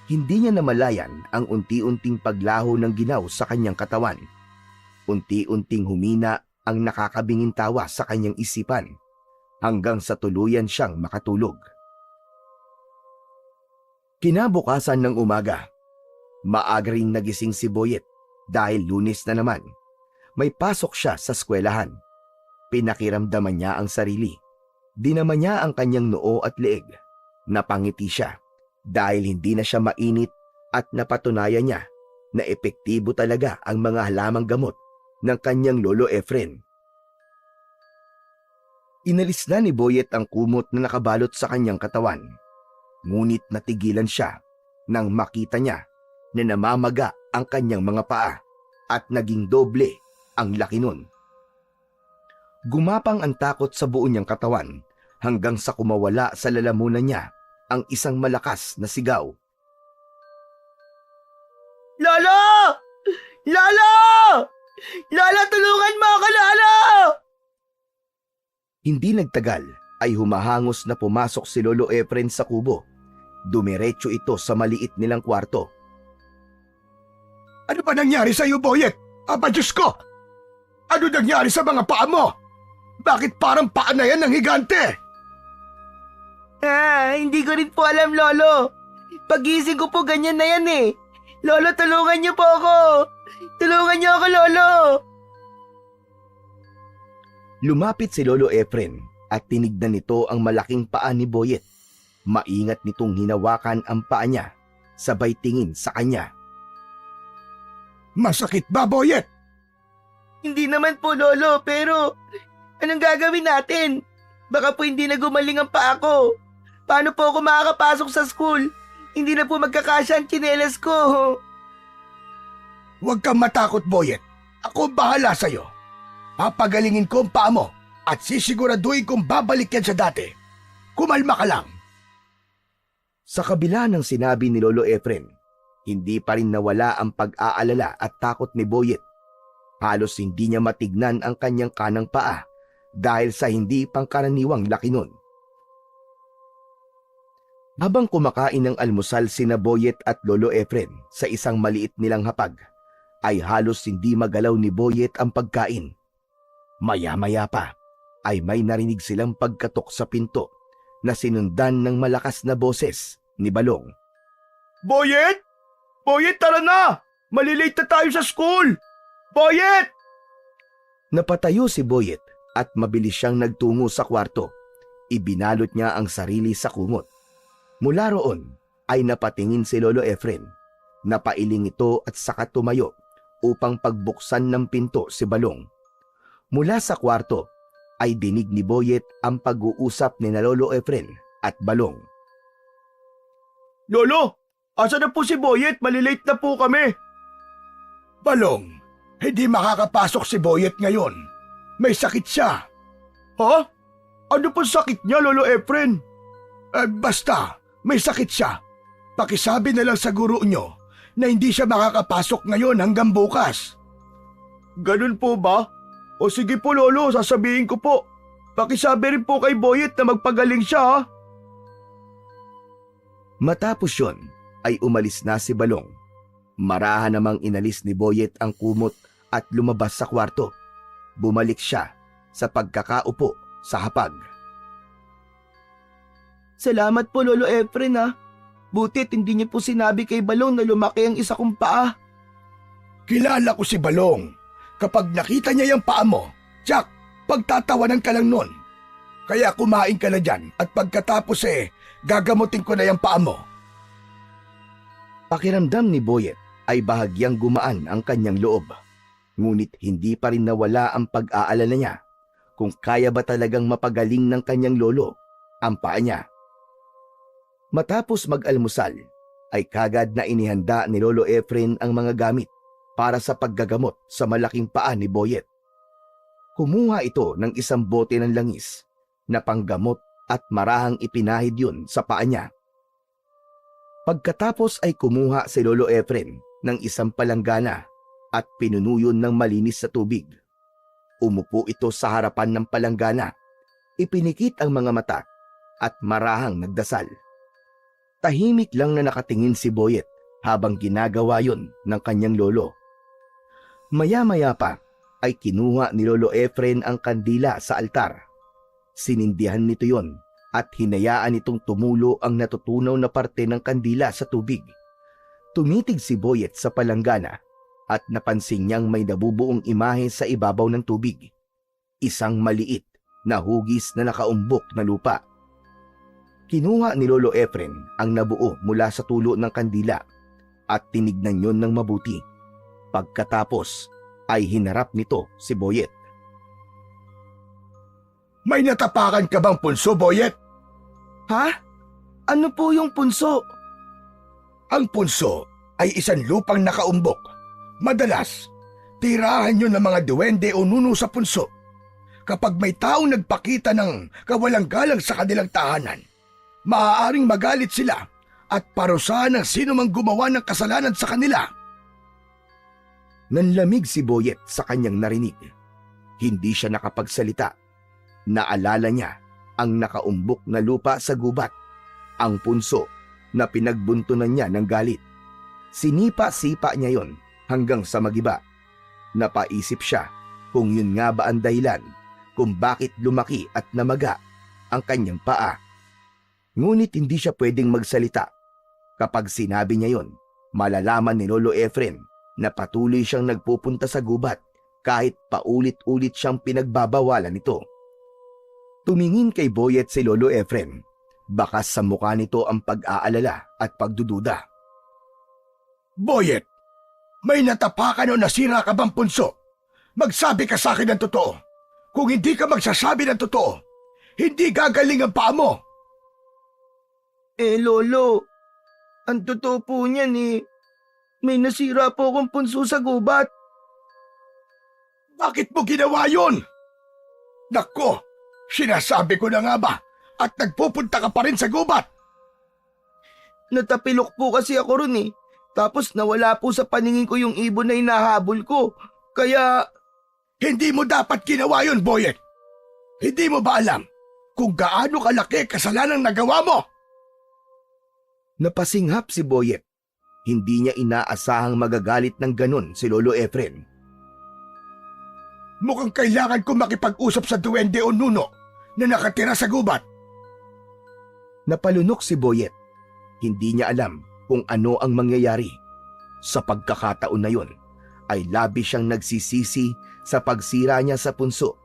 Hindi niya namalayan ang unti-unting paglaho ng ginaw sa kanyang katawan. Unti-unting humina ang nakakabinging tawa sa kanyang isipan hanggang sa tuluyan siyang makatulog. Kinabukasan ng umaga, maaga ring nagising si Boyet dahil Lunes na naman. May pasok siya sa eskwelahan. Pinakiramdaman niya ang sarili. Dinaman niya ang kanyang noo at leeg. Napangiti siya dahil hindi na siya mainit at napatunayan niya na epektibo talaga ang mga halamang gamot ng kanyang Lolo Efren. Inalis na ni Boyet ang kumot na nakabalot sa kanyang katawan. Ngunit natigilan siya nang makita niya na namamaga ang kanyang mga paa at naging doble ang laki nun. Gumapang ang takot sa buo niyang katawan hanggang sa kumawala sa lalamunan niya ang isang malakas na sigaw. Lolo! Lolo! Lolo, tulungan mo ako, Lolo! Hindi nagtagal ay humahangos na pumasok si Lolo Efren sa kubo. Dumiretso ito sa maliit nilang kwarto. Ano ba nangyari sa'yo, Boyet? Aba, Diyos ko! Ano nangyari sa mga paa mo? Bakit parang paa na yan ng higante? Hindi ko rin po alam, Lolo. Pagising ko po ganyan na yan eh. Lolo, tulungan niyo po ako. Tulungan niyo ako, Lolo. Lumapit si Lolo Efren at tinignan nito ang malaking paa ni Boyet. Maingat nitong hinawakan ang paa niya, sabay tingin sa kanya. Masakit ba, Boyet? Hindi naman po, Lolo, pero anong gagawin natin? Baka po hindi na gumaling ang paa ko. Paano po ako makakapasok sa school? Hindi na po magkakasya ang tsinelas ko. Huwag kang matakot, Boyet. Ako bahala sa'yo. Papagalingin ko ang paa mo at sisiguraduhin kong babalik yan sa dati. Kumalma ka lang. Sa kabila ng sinabi ni Lolo Efren, hindi pa rin nawala ang pag-aalala at takot ni Boyet. Halos hindi niya matignan ang kanyang kanang paa dahil sa hindi pangkaraniwang laki nun. Habang kumakain ng almusal sina Boyet at Lolo Efren sa isang maliit nilang hapag, ay halos hindi magalaw ni Boyet ang pagkain. Maya-maya pa ay may narinig silang pagkatok sa pinto na sinundan ng malakas na boses ni Balong. Boyet! Boyet, tara na! Malilate na tayo sa school! Boyet! Napatayo si Boyet at mabilis siyang nagtungo sa kwarto. Ibinalot niya ang sarili sa kumot. Mula roon ay napatingin si Lolo Efren. Napailing ito at saka tumayo upang pagbuksan ng pinto si Balong. Mula sa kwarto ay dinig ni Boyet ang pag-uusap ni na Lolo Efren at Balong. Lolo, asa na po si Boyet? Malilate na po kami. Balong, hindi makakapasok si Boyet ngayon. May sakit siya. Ha? Ano po sakit niya, Lolo Efren? Basta, may sakit siya. Pakisabi na lang sa guro nyo na hindi siya makakapasok ngayon hanggang bukas. Ganun po ba? O sige po, Lolo, sasabihin ko po. Pakisabi rin po kay Boyet na magpagaling siya, ha? Matapos yon ay umalis na si Balong. Marahan namang inalis ni Boyet ang kumot at lumabas sa kwarto. Bumalik siya sa pagkakaupo sa hapag. Salamat po, Lolo Efren ha. Butit hindi niyo po sinabi kay Balong na lumaki ang isa kong paa. Kilala ko si Balong. Kapag nakita niya yung paa mo, Jack, pagtatawanan ka lang nun. Kaya kumain ka na dyan at pagkatapos gagamutin ko na yung paa mo. Pakiramdam ni Boyet ay bahagyang gumaan ang kanyang loob. Ngunit hindi pa rin nawala ang pag-aalala niya kung kaya ba talagang mapagaling ng kanyang lolo ang paa niya. Matapos mag-almusal, ay kagad na inihanda ni Lolo Efren ang mga gamit para sa paggagamot sa malaking paa ni Boyet. Kumuha ito ng isang bote ng langis na panggamot at marahang ipinahid yun sa paa niya. Pagkatapos ay kumuha si Lolo Efren ng isang palanggana at pinunuyo ng malinis sa tubig. Umupo ito sa harapan ng palanggana, ipinikit ang mga mata at marahang nagdasal. Tahimik lang na nakatingin si Boyet habang ginagawa yon ng kanyang lolo. Maya-maya pa ay kinuha ni Lolo Efren ang kandila sa altar. Sinindihan nito yon at hinayaan itong tumulo ang natutunaw na parte ng kandila sa tubig. Tumitig si Boyet sa palanggana at napansin niyang may nabubuong imahe sa ibabaw ng tubig. Isang maliit na hugis na nakaumbok na lupa. Kinuha ni Lolo Efren ang nabuo mula sa tulo ng kandila at tinignan yon ng mabuti. Pagkatapos ay hinarap nito si Boyet. May natapakan ka bang punso, Boyet? Ha? Ano po yung punso? Ang punso ay isang lupang nakaumbok. Madalas, tirahan yun ng mga duwende o nuno sa punso. Kapag may taong nagpakita ng kawalang galang sa kanilang tahanan, maaaring magalit sila at parusahan ng sino mang gumawa ng kasalanan sa kanila. Nanlamig si Boyet sa kanyang narinig. Hindi siya nakapagsalita. Naalala niya ang nakaumbok na lupa sa gubat, ang punso na pinagbuntunan niya ng galit. Sinipa-sipa niya yon hanggang sa magiba. Napaisip siya kung yun nga ba ang dahilan kung bakit lumaki at namaga ang kanyang paa. Ngunit hindi siya pwedeng magsalita. Kapag sinabi niya yon, malalaman ni Lolo Efren na patuloy siyang nagpupunta sa gubat kahit paulit-ulit siyang pinagbabawalan nito. Tumingin kay Boyet si Lolo Efren. Bakas sa mukha nito ang pag-aalala at pagdududa. Boyet, may natapakan o nasira ka bang punso? Magsabi ka sa akin ng totoo. Kung hindi ka magsasabi ng totoo, hindi gagaling ang paa mo. Lolo, ang totoo po niyan may nasira po akong punso sa gubat. Bakit mo ginawa yun? Nako, sinasabi ko na nga ba at nagpupunta ka pa rin sa gubat? Natapilok po kasi ako ron Tapos nawala po sa paningin ko yung ibon na hinahabol ko. Kaya... Hindi mo dapat ginawa yun, Boyet. Hindi mo ba alam kung gaano kalaki kasalanang nagawa mo? Napasinghap si Boyet. Hindi niya inaasahang magagalit ng ganon si Lolo Efren. Mukhang kailangan ko makipag-usap sa duwende o nuno na nakatira sa gubat. Napalunok si Boyet. Hindi niya alam kung ano ang mangyayari. Sa pagkakataon na yun, ay labis siyang nagsisisi sa pagsira niya sa punso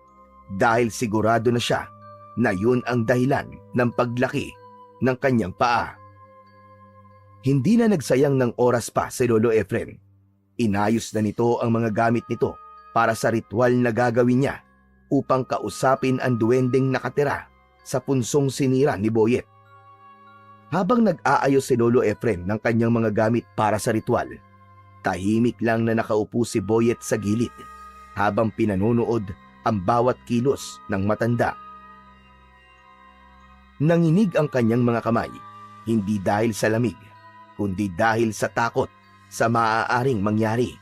dahil sigurado na siya na yun ang dahilan ng paglaki ng kanyang paa. Hindi na nagsayang ng oras pa si Lolo Efren. Inayos na nito ang mga gamit nito para sa ritual na gagawin niya upang kausapin ang duwendeng nakatira sa punsong sinira ni Boyet. Habang nag-aayos si Lolo Efren ng kanyang mga gamit para sa ritual, tahimik lang na nakaupo si Boyet sa gilid habang pinanonood ang bawat kilos ng matanda. Nanginig ang kanyang mga kamay, hindi dahil sa lamig, kundi dahil sa takot sa maaaring mangyari.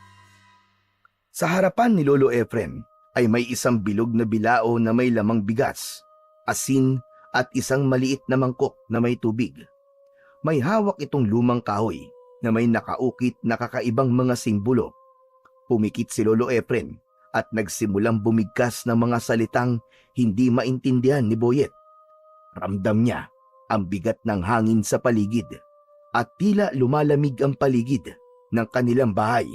Sa harapan ni Lolo Efren ay may isang bilog na bilao na may lamang bigas, asin at isang maliit na mangkok na may tubig. May hawak itong lumang kahoy na may nakaukit na kakaibang mga simbolo. Pumikit si Lolo Efren at nagsimulang bumigkas ng mga salitang hindi maintindihan ni Boyet. Ramdam niya ang bigat ng hangin sa paligid at tila lumalamig ang paligid ng kanilang bahay.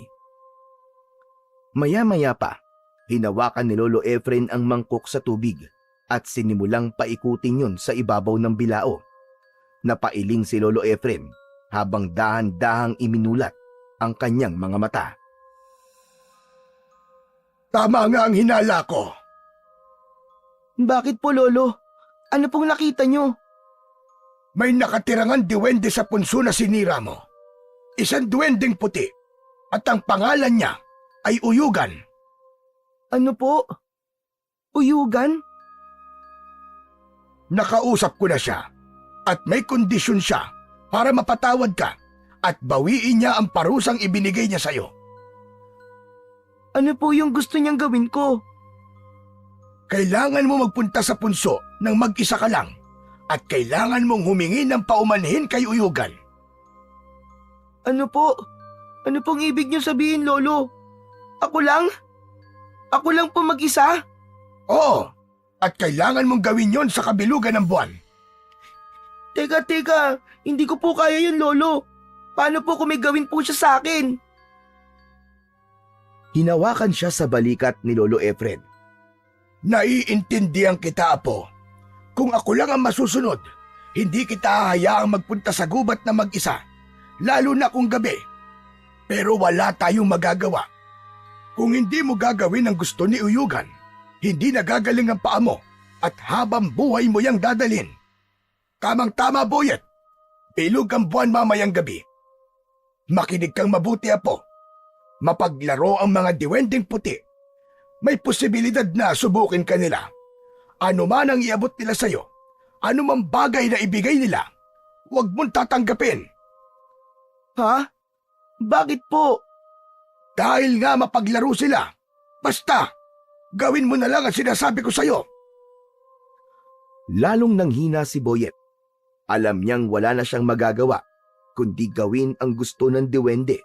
Maya-maya pa, hinawakan ni Lolo Efren ang mangkok sa tubig at sinimulang paikutin yun sa ibabaw ng bilao. Napailing si Lolo Efren habang dahan-dahang iminulat ang kanyang mga mata. Tama nga ang hinala ko. Bakit po, Lolo? Ano pong nakita nyo? May nakatirangan diwende sa punso na sinira mo. Isang duwendeng puti at ang pangalan niya ay Uyugan. Ano po? Uyugan? Nakausap ko na siya at may kondisyon siya para mapatawad ka at bawiin niya ang parusang ibinigay niya sa'yo. Ano po yung gusto niyang gawin ko? Kailangan mo magpunta sa punso nang mag-isa ka lang at kailangan mong humingi ng paumanhin kay Uyugan. Ano po? Ano pong ibig niyo sabihin, Lolo? Ako lang? Ako lang po mag-isa? Oo, at kailangan mong gawin yon sa kabilugan ng buwan. Teka, hindi ko po kaya yun, Lolo. Paano po kung may gawin po siya sa akin? Hinawakan siya sa balikat ni Lolo Efren. Naiintindihan kita, Apo. Kung ako lang ang masusunod, hindi kita hahayaang magpunta sa gubat na mag-isa, lalo na kung gabi. Pero wala tayong magagawa. Kung hindi mo gagawin ang gusto ni Uyugan, hindi nagagaling ang paa mo at habang buhay mo yang dadalhin. Tamang-tama, Boyet. Bilog ang buwan mamayang gabi. Makinig kang mabuti, Apo. Mapaglaro ang mga diwendeng puti. May posibilidad na subukin ka nila. Ano man ang iabot nila sa'yo, ano man bagay na ibigay nila, huwag mong tatanggapin. Ha? Bakit po? Dahil nga mapaglaro sila. Basta, gawin mo na lang ang sinasabi ko sa'yo. Lalong nanghina si Boyet. Alam niyang wala na siyang magagawa kundi gawin ang gusto ng diwende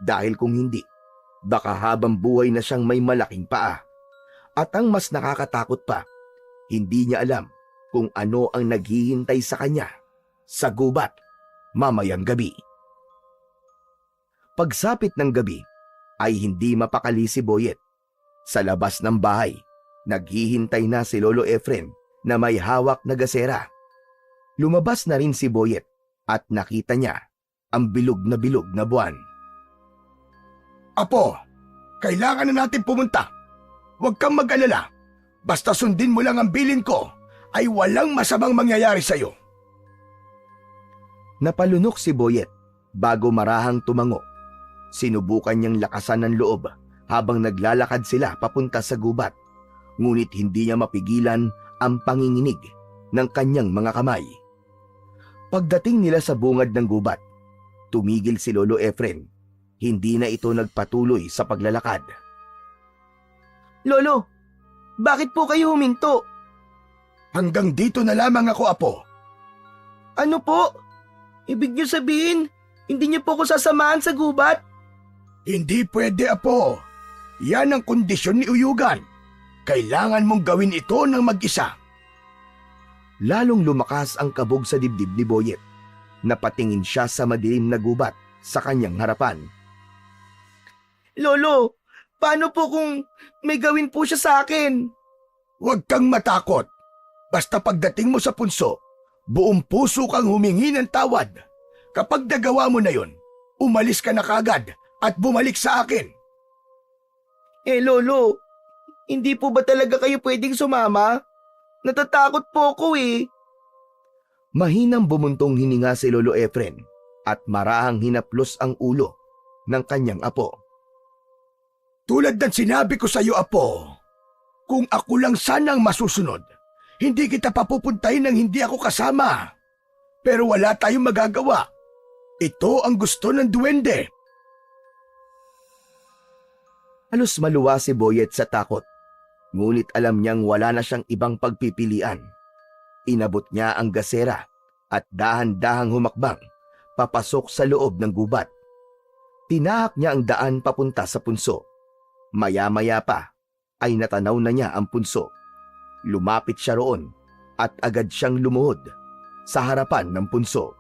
dahil kung hindi, baka habang buhay na siyang may malaking paa. At ang mas nakakatakot pa, hindi niya alam kung ano ang naghihintay sa kanya sa gubat mamayang gabi. Pagsapit ng gabi ay hindi mapakali si Boyet. Sa labas ng bahay, naghihintay na si Lolo Efren na may hawak na gasera. Lumabas na rin si Boyet at nakita niya ang bilog na buwan. Apo, kailangan na natin pumunta. Huwag kang mag-alala. Basta sundin mo lang ang bilin ko, ay walang masamang mangyayari sa'yo. Napalunok si Boyet bago marahang tumango. Sinubukan niyang lakasan ng loob habang naglalakad sila papunta sa gubat. Ngunit hindi niya mapigilan ang panginginig ng kanyang mga kamay. Pagdating nila sa bungad ng gubat, tumigil si Lolo Efren. Hindi na ito nagpatuloy sa paglalakad. Lolo, bakit po kayo huminto? Hanggang dito na lamang ako, Apo. Ano po? Ibig niyo sabihin, hindi niyo po ako sasamahan sa gubat? Hindi pwede, Apo. Yan ang kondisyon ni Uyugan. Kailangan mong gawin ito ng mag-isa. Lalong lumakas ang kabog sa dibdib ni Boyet. Napatingin siya sa madilim na gubat sa kanyang harapan. Lolo, paano po kung may gawin po siya sa akin? Huwag kang matakot. Basta pagdating mo sa punso, buong puso kang humingi ng tawad. Kapag nagawa mo na yon, umalis ka na kagad at bumalik sa akin. Lolo, hindi po ba talaga kayo pwedeng sumama? Natatakot po ako eh. Mahinang bumuntong hininga si Lolo Efren at marahang hinaplos ang ulo ng kanyang apo. Tulad ng sinabi ko sa iyo, Apo, kung ako lang sanang masusunod, hindi kita papupuntahin nang hindi ako kasama. Pero wala tayong magagawa. Ito ang gusto ng duwende. Halos maluwa si Boyet sa takot. Ngunit alam niyang wala na siyang ibang pagpipilian. Inabot niya ang gasera at dahan-dahang humakbang papasok sa loob ng gubat Tinahak niya ang daan papunta sa punso. Maya-maya pa ay natanaw na niya ang punso. Lumapit siya roon at agad siyang lumuhod sa harapan ng punso.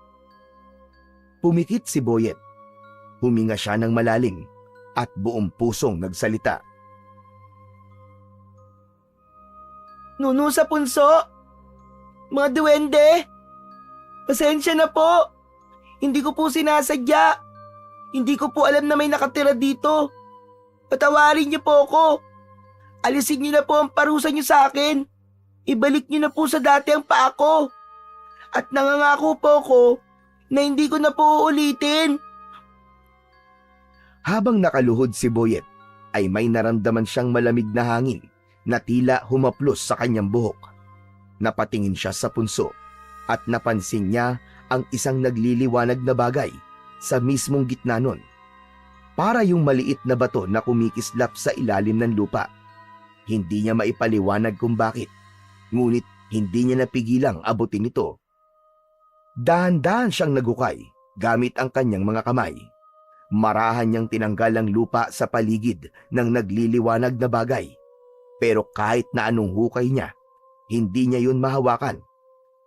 Pumikit si Boyet. Huminga siya ng malalim at buong pusong nagsalita. Nuno sa punso! Mga duwende! Pasensya na po! Hindi ko po sinasadya! Hindi ko po alam na may nakatira dito! Patawarin niyo po ako! Alisin niyo na po ang parusa niyo sa akin! Ibalik niyo na po sa dati ang paa ko! At nangangako po ako na hindi ko na po uulitin! Habang nakaluhod si Boyet, ay may naramdaman siyang malamig na hangin na tila humaplos sa kanyang buhok. Napatingin siya sa punso at napansin niya ang isang nagliliwanag na bagay sa mismong gitna nun. Para yung maliit na bato na kumikislap sa ilalim ng lupa. Hindi niya maipaliwanag kung bakit, ngunit hindi niya napigilang abutin ito. Dahan-dahan siyang nagukay gamit ang kanyang mga kamay. Marahan niyang tinanggal ang lupa sa paligid ng nagliliwanag na bagay. Pero kahit na anong hukay niya, hindi niya yun mahawakan.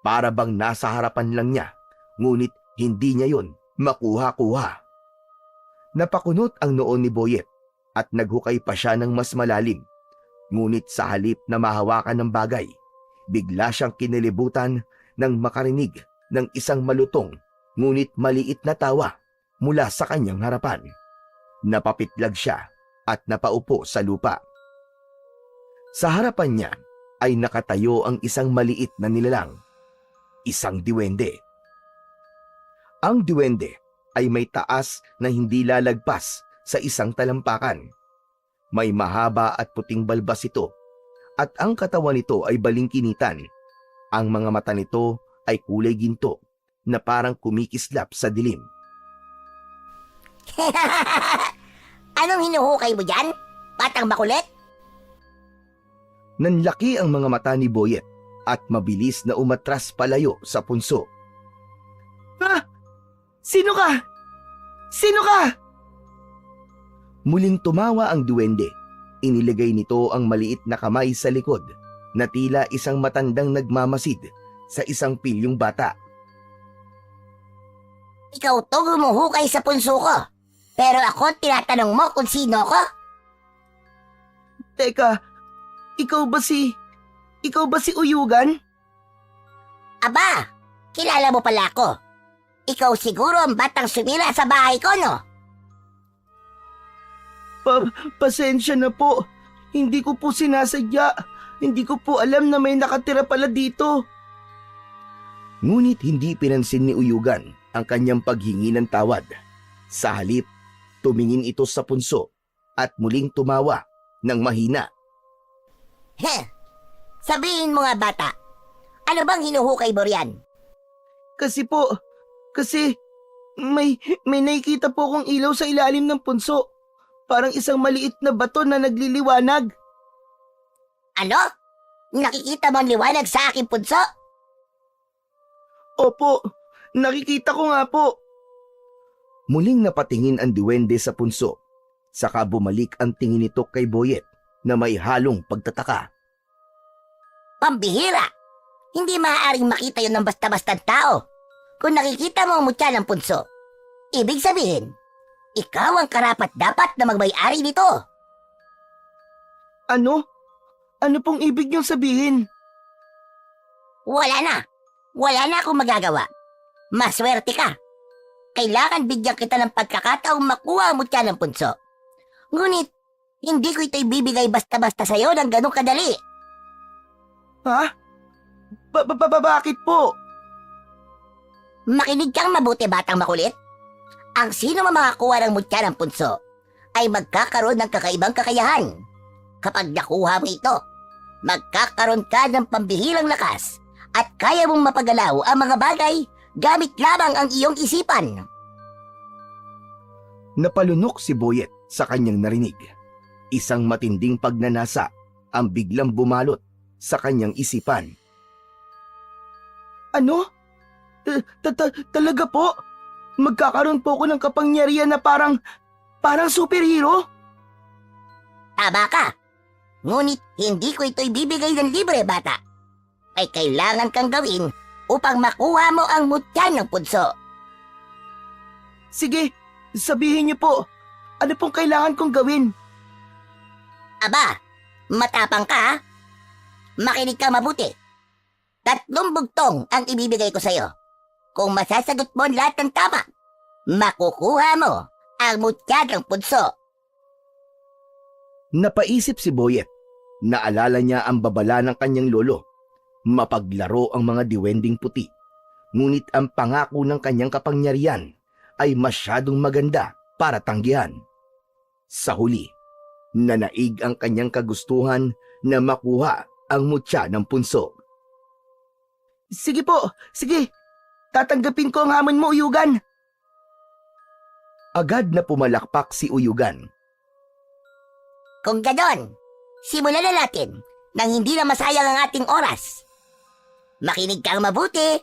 Para bang nasa harapan lang niya, ngunit hindi niya yun makuha-kuha. Napakunot ang noon ni Boyet at naghukay pa siya ng mas malalim. Ngunit sa halip na mahawakan ng bagay, bigla siyang kinilibutan nang makarinig ng isang malutong ngunit maliit na tawa mula sa kanyang harapan. Napapitlag siya at napaupo sa lupa. Sa harapan niya ay nakatayo ang isang maliit na nilalang, isang diwende. Ang diwende ay may taas na hindi lalagpas sa isang talampakan. May mahaba at puting balbas ito at ang katawan nito ay balingkinitan. Ang mga mata nito ay kulay ginto na parang kumikislap sa dilim. Anong hinuhukay mo dyan? Batang makulit? Nanlaki ang mga mata ni Boyet at mabilis na umatras palayo sa punso. Ah! Sino ka? Sino ka? Muling tumawa ang duwende. Inilagay nito ang maliit na kamay sa likod na tila isang matandang nagmamasid sa isang pilyong bata. Ikaw to gumuhukay sa punso ko. Pero ako tinatanong mo kung sino ko? Teka, ikaw ba si Uyugan? Aba, kilala mo pala ako. Ikaw siguro ang batang sumira sa bahay ko, no? Pasensya na po. Hindi ko po sinasadya. Hindi ko po alam na may nakatira pala dito. Ngunit hindi pinansin ni Uyugan ang kanyang paghingi ng tawad. Sa halip, tumingin ito sa punso at muling tumawa ng mahina. Sabihin mo nga bata, ano bang hinuhukay mo riyan? Kasi may nakikita po akong ilaw sa ilalim ng punso. Parang isang maliit na bato na nagliliwanag. Ano? Nakikita mo ang liwanag sa aking punso? Opo, nakikita ko nga po. Muling napatingin ang diwende sa punso. Saka bumalik ang tingin nito kay Boyet na may halong pagtataka. Pambihira! Hindi maaaring makita yun ng basta-bastang tao. Kung nakikita mo ang mutya ng punso, ibig sabihin, ikaw ang karapat-dapat na magmay-ari nito. Ano? Ano pong ibig niyong sabihin? Wala na. Wala na akong magagawa. Maswerte ka. Kailangan bigyan kita ng pagkakataong makuha ang mutya ng punso. Ngunit, hindi ko ito ibibigay basta-basta sa'yo ng ganong kadali. Ha? Bakit po? Makinig kang mabuti, batang makulit. Ang sino man makakuha ng mutya ng punso ay magkakaroon ng kakaibang kakayahan. Kapag nakuha mo ito, magkakaroon ka ng pambihirang lakas at kaya mong mapagalaw ang mga bagay gamit lamang ang iyong isipan. Napalunok si Boyet sa kanyang narinig. Isang matinding pagnanasa ang biglang bumalot sa kanyang isipan. Ano? Talaga po? Magkakaroon po ako ng kapangyarihan na parang Parang superhero? Tama ka. Ngunit hindi ko ito ibibigay ng libre, bata. Ay kailangan kang gawin upang makuha mo ang mutya ng punso. Sige, sabihin niyo po. Ano pong kailangan kong gawin? Aba, matapang ka ha? Makinig ka mabuti. 3 bugtong ang ibibigay ko sa'yo. Kung masasagot mo ang lahat ng tama, makukuha mo ang mutya ng punso. Napaisip si Boyet. Naalala niya ang babala ng kanyang lolo. Mapaglaro ang mga diwending puti. Ngunit ang pangako ng kanyang kapangyarihan ay masyadong maganda para tanggihan. Sa huli, nanaig ang kanyang kagustuhan na makuha ang mutya ng punso. Sige po, sige. Tatanggapin ko ang hamon mo, Uyugan. Agad na pumalakpak si Uyugan. Kung ganon, simulan na natin nang hindi na masayang ang ating oras. Makinig kang mabuti.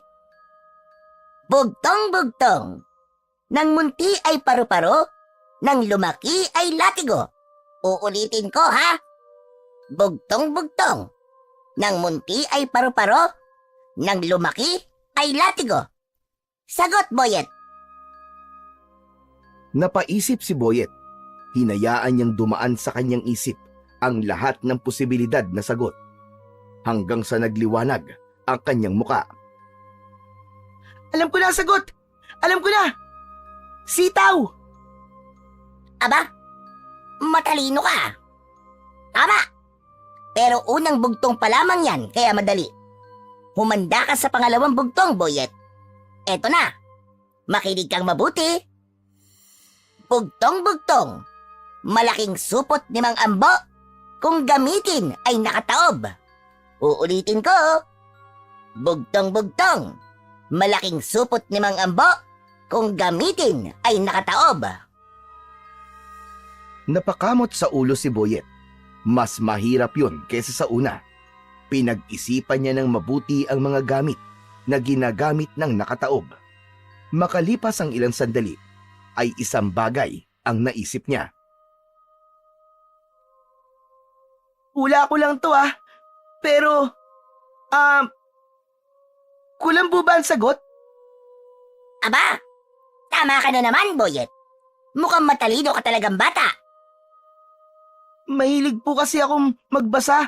Bugtong-bugtong. Nang munti ay paru-paro, nang lumaki ay latigo. Uulitin ko ha. Bugtong-bugtong. Nang munti ay paru-paro, nang lumaki ay latigo. Sagot, Boyet. Napaisip si Boyet. Hinayaan niyang dumaan sa kanyang isip ang lahat ng posibilidad na sagot. Hanggang sa nagliwanag ang kanyang muka. Alam ko na ang sagot. Alam ko na. Sitaw. Aba, matalino ka. Tama. Pero unang bugtong pa lamang yan, kaya madali. Humanda ka sa pangalawang bugtong, Boyet. Eto na. Makinig kang mabuti. Bugtong-bugtong. Malaking supot ni Mang Ambo. Kung gamitin ay nakataob. Uulitin ko. Bugtong-bugtong. Malaking supot ni Mang Ambo. Kung gamitin ay nakataob. Napakamot sa ulo si Boyet. Mas mahirap yun kaysa sa una. Pinag-isipan niya ng mabuti ang mga gamit na ginagamit ng nakataob. Makalipas ang ilang sandali, ay isang bagay ang naisip niya. Hula ko lang to Pero, kulang po ba ang sagot? Aba, tama ka na naman, Boyet. Mukhang matalino ka talagang bata. Mahilig po kasi akong magbasa.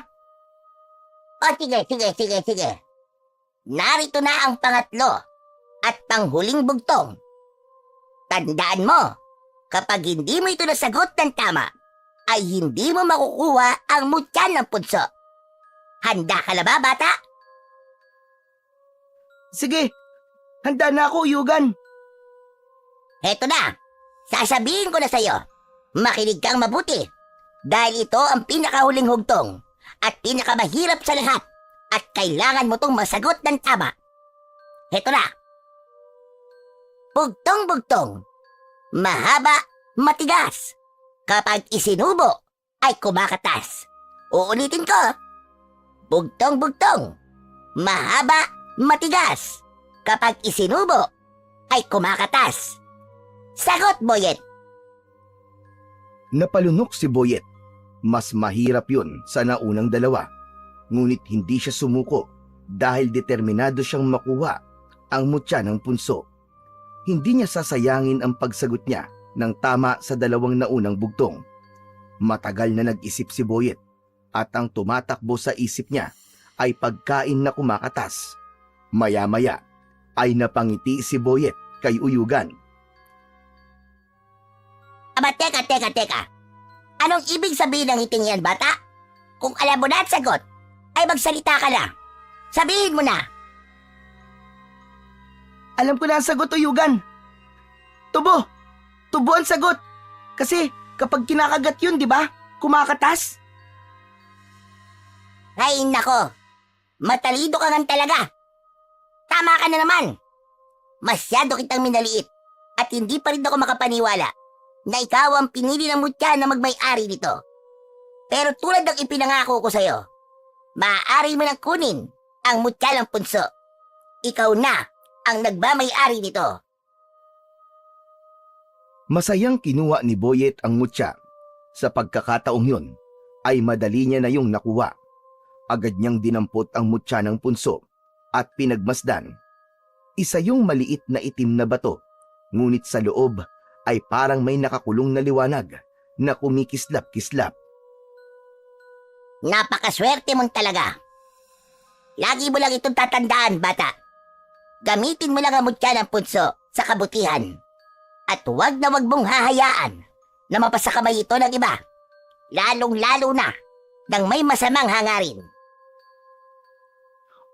O sige. Narito na ang pangatlo at panghuling bugtong. Tandaan mo, kapag hindi mo ito nasagot ng tama, ay hindi mo makukuha ang mutya ng punso. Handa ka na ba, bata? Sige, handa na ako, Uyugan. Heto na, sasabihin ko na sa'yo. Makinig kang mabuti. Dahil ito ang pinakahuling hugtong at pinakamahirap sa lahat at kailangan mo tong masagot ng tama. Heto na. Bugtong-bugtong. Mahaba, matigas. Kapag isinubo, ay kumakatas. Uulitin ko. Bugtong-bugtong. Mahaba, matigas. Kapag isinubo, ay kumakatas. Sagot, Boyet. Napalunok si Boyet. Mas mahirap yun sa naunang dalawa. Ngunit hindi siya sumuko dahil determinado siyang makuha ang mutya ng punso. Hindi niya sasayangin ang pagsagot niya ng tama sa dalawang naunang bugtong. Matagal na nag-isip si Boyet at ang tumatakbo sa isip niya ay pagkain na kumakatas. Maya-maya ay napangiti si Boyet kay Uyugan. Aba, teka. Anong ibig sabihin ng hiting yan, bata? Kung alam mo na at sagot, ay magsalita ka na. Sabihin mo na. Alam ko na ang sagot, Uyugan. Tubo. Tubo ang sagot. Kasi kapag kinakagat yun, di ba? Kumakatas. Ay, nako. Matalido ka nga talaga. Tama ka na naman. Masyado kitang minaliit at hindi pa rin ako makapaniwala na ikaw ang pinili ng mutya na magmay-ari nito. Pero tulad ng ipinangako ko sa'yo, maaari mo nang kunin ang mutya ng punso. Ikaw na ang nagmamay-ari nito. Masayang kinuha ni Boyet ang mutya. Sa pagkakataong yun, ay madali niya na yung nakuha. Agad niyang dinampot ang mutya ng punso at pinagmasdan. Isa yung maliit na itim na bato, ngunit sa loob ay parang may nakakulong na liwanag na kumikislap-kislap. Napakaswerte mong talaga. Lagi mo lang itong tatandaan, bata. Gamitin mo lang ang mutya ng punso sa kabutihan. At huwag na huwag mong hahayaan na mapasakamay ito ng iba. Lalong-lalo na ng may masamang hangarin.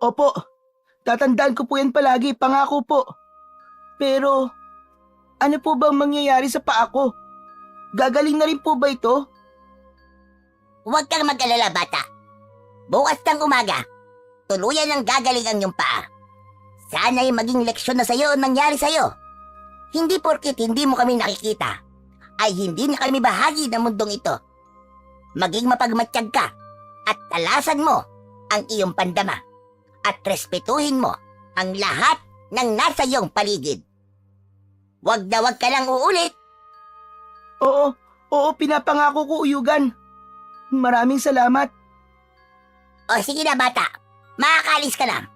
Opo, tatandaan ko po yan palagi, pangako po. Pero, ano po bang mangyayari sa paa ko? Gagaling na rin po ba ito? Huwag kang mag-alala, bata. Bukas ng umaga, tuluyan ang gagaling ang iyong paa. Sana'y maging leksyon na sa'yo ang nangyari sa'yo. Hindi porkit hindi mo kami nakikita, ay hindi na kami bahagi ng mundong ito. Maging mapagmatsyag ka at talasan mo ang iyong pandama at respetuhin mo ang lahat ng nasa iyong paligid. Huwag na huwag ka lang uulit. Oo, pinapangako ko, Uyugan. Maraming salamat. O sige na, bata, makakalis ka na.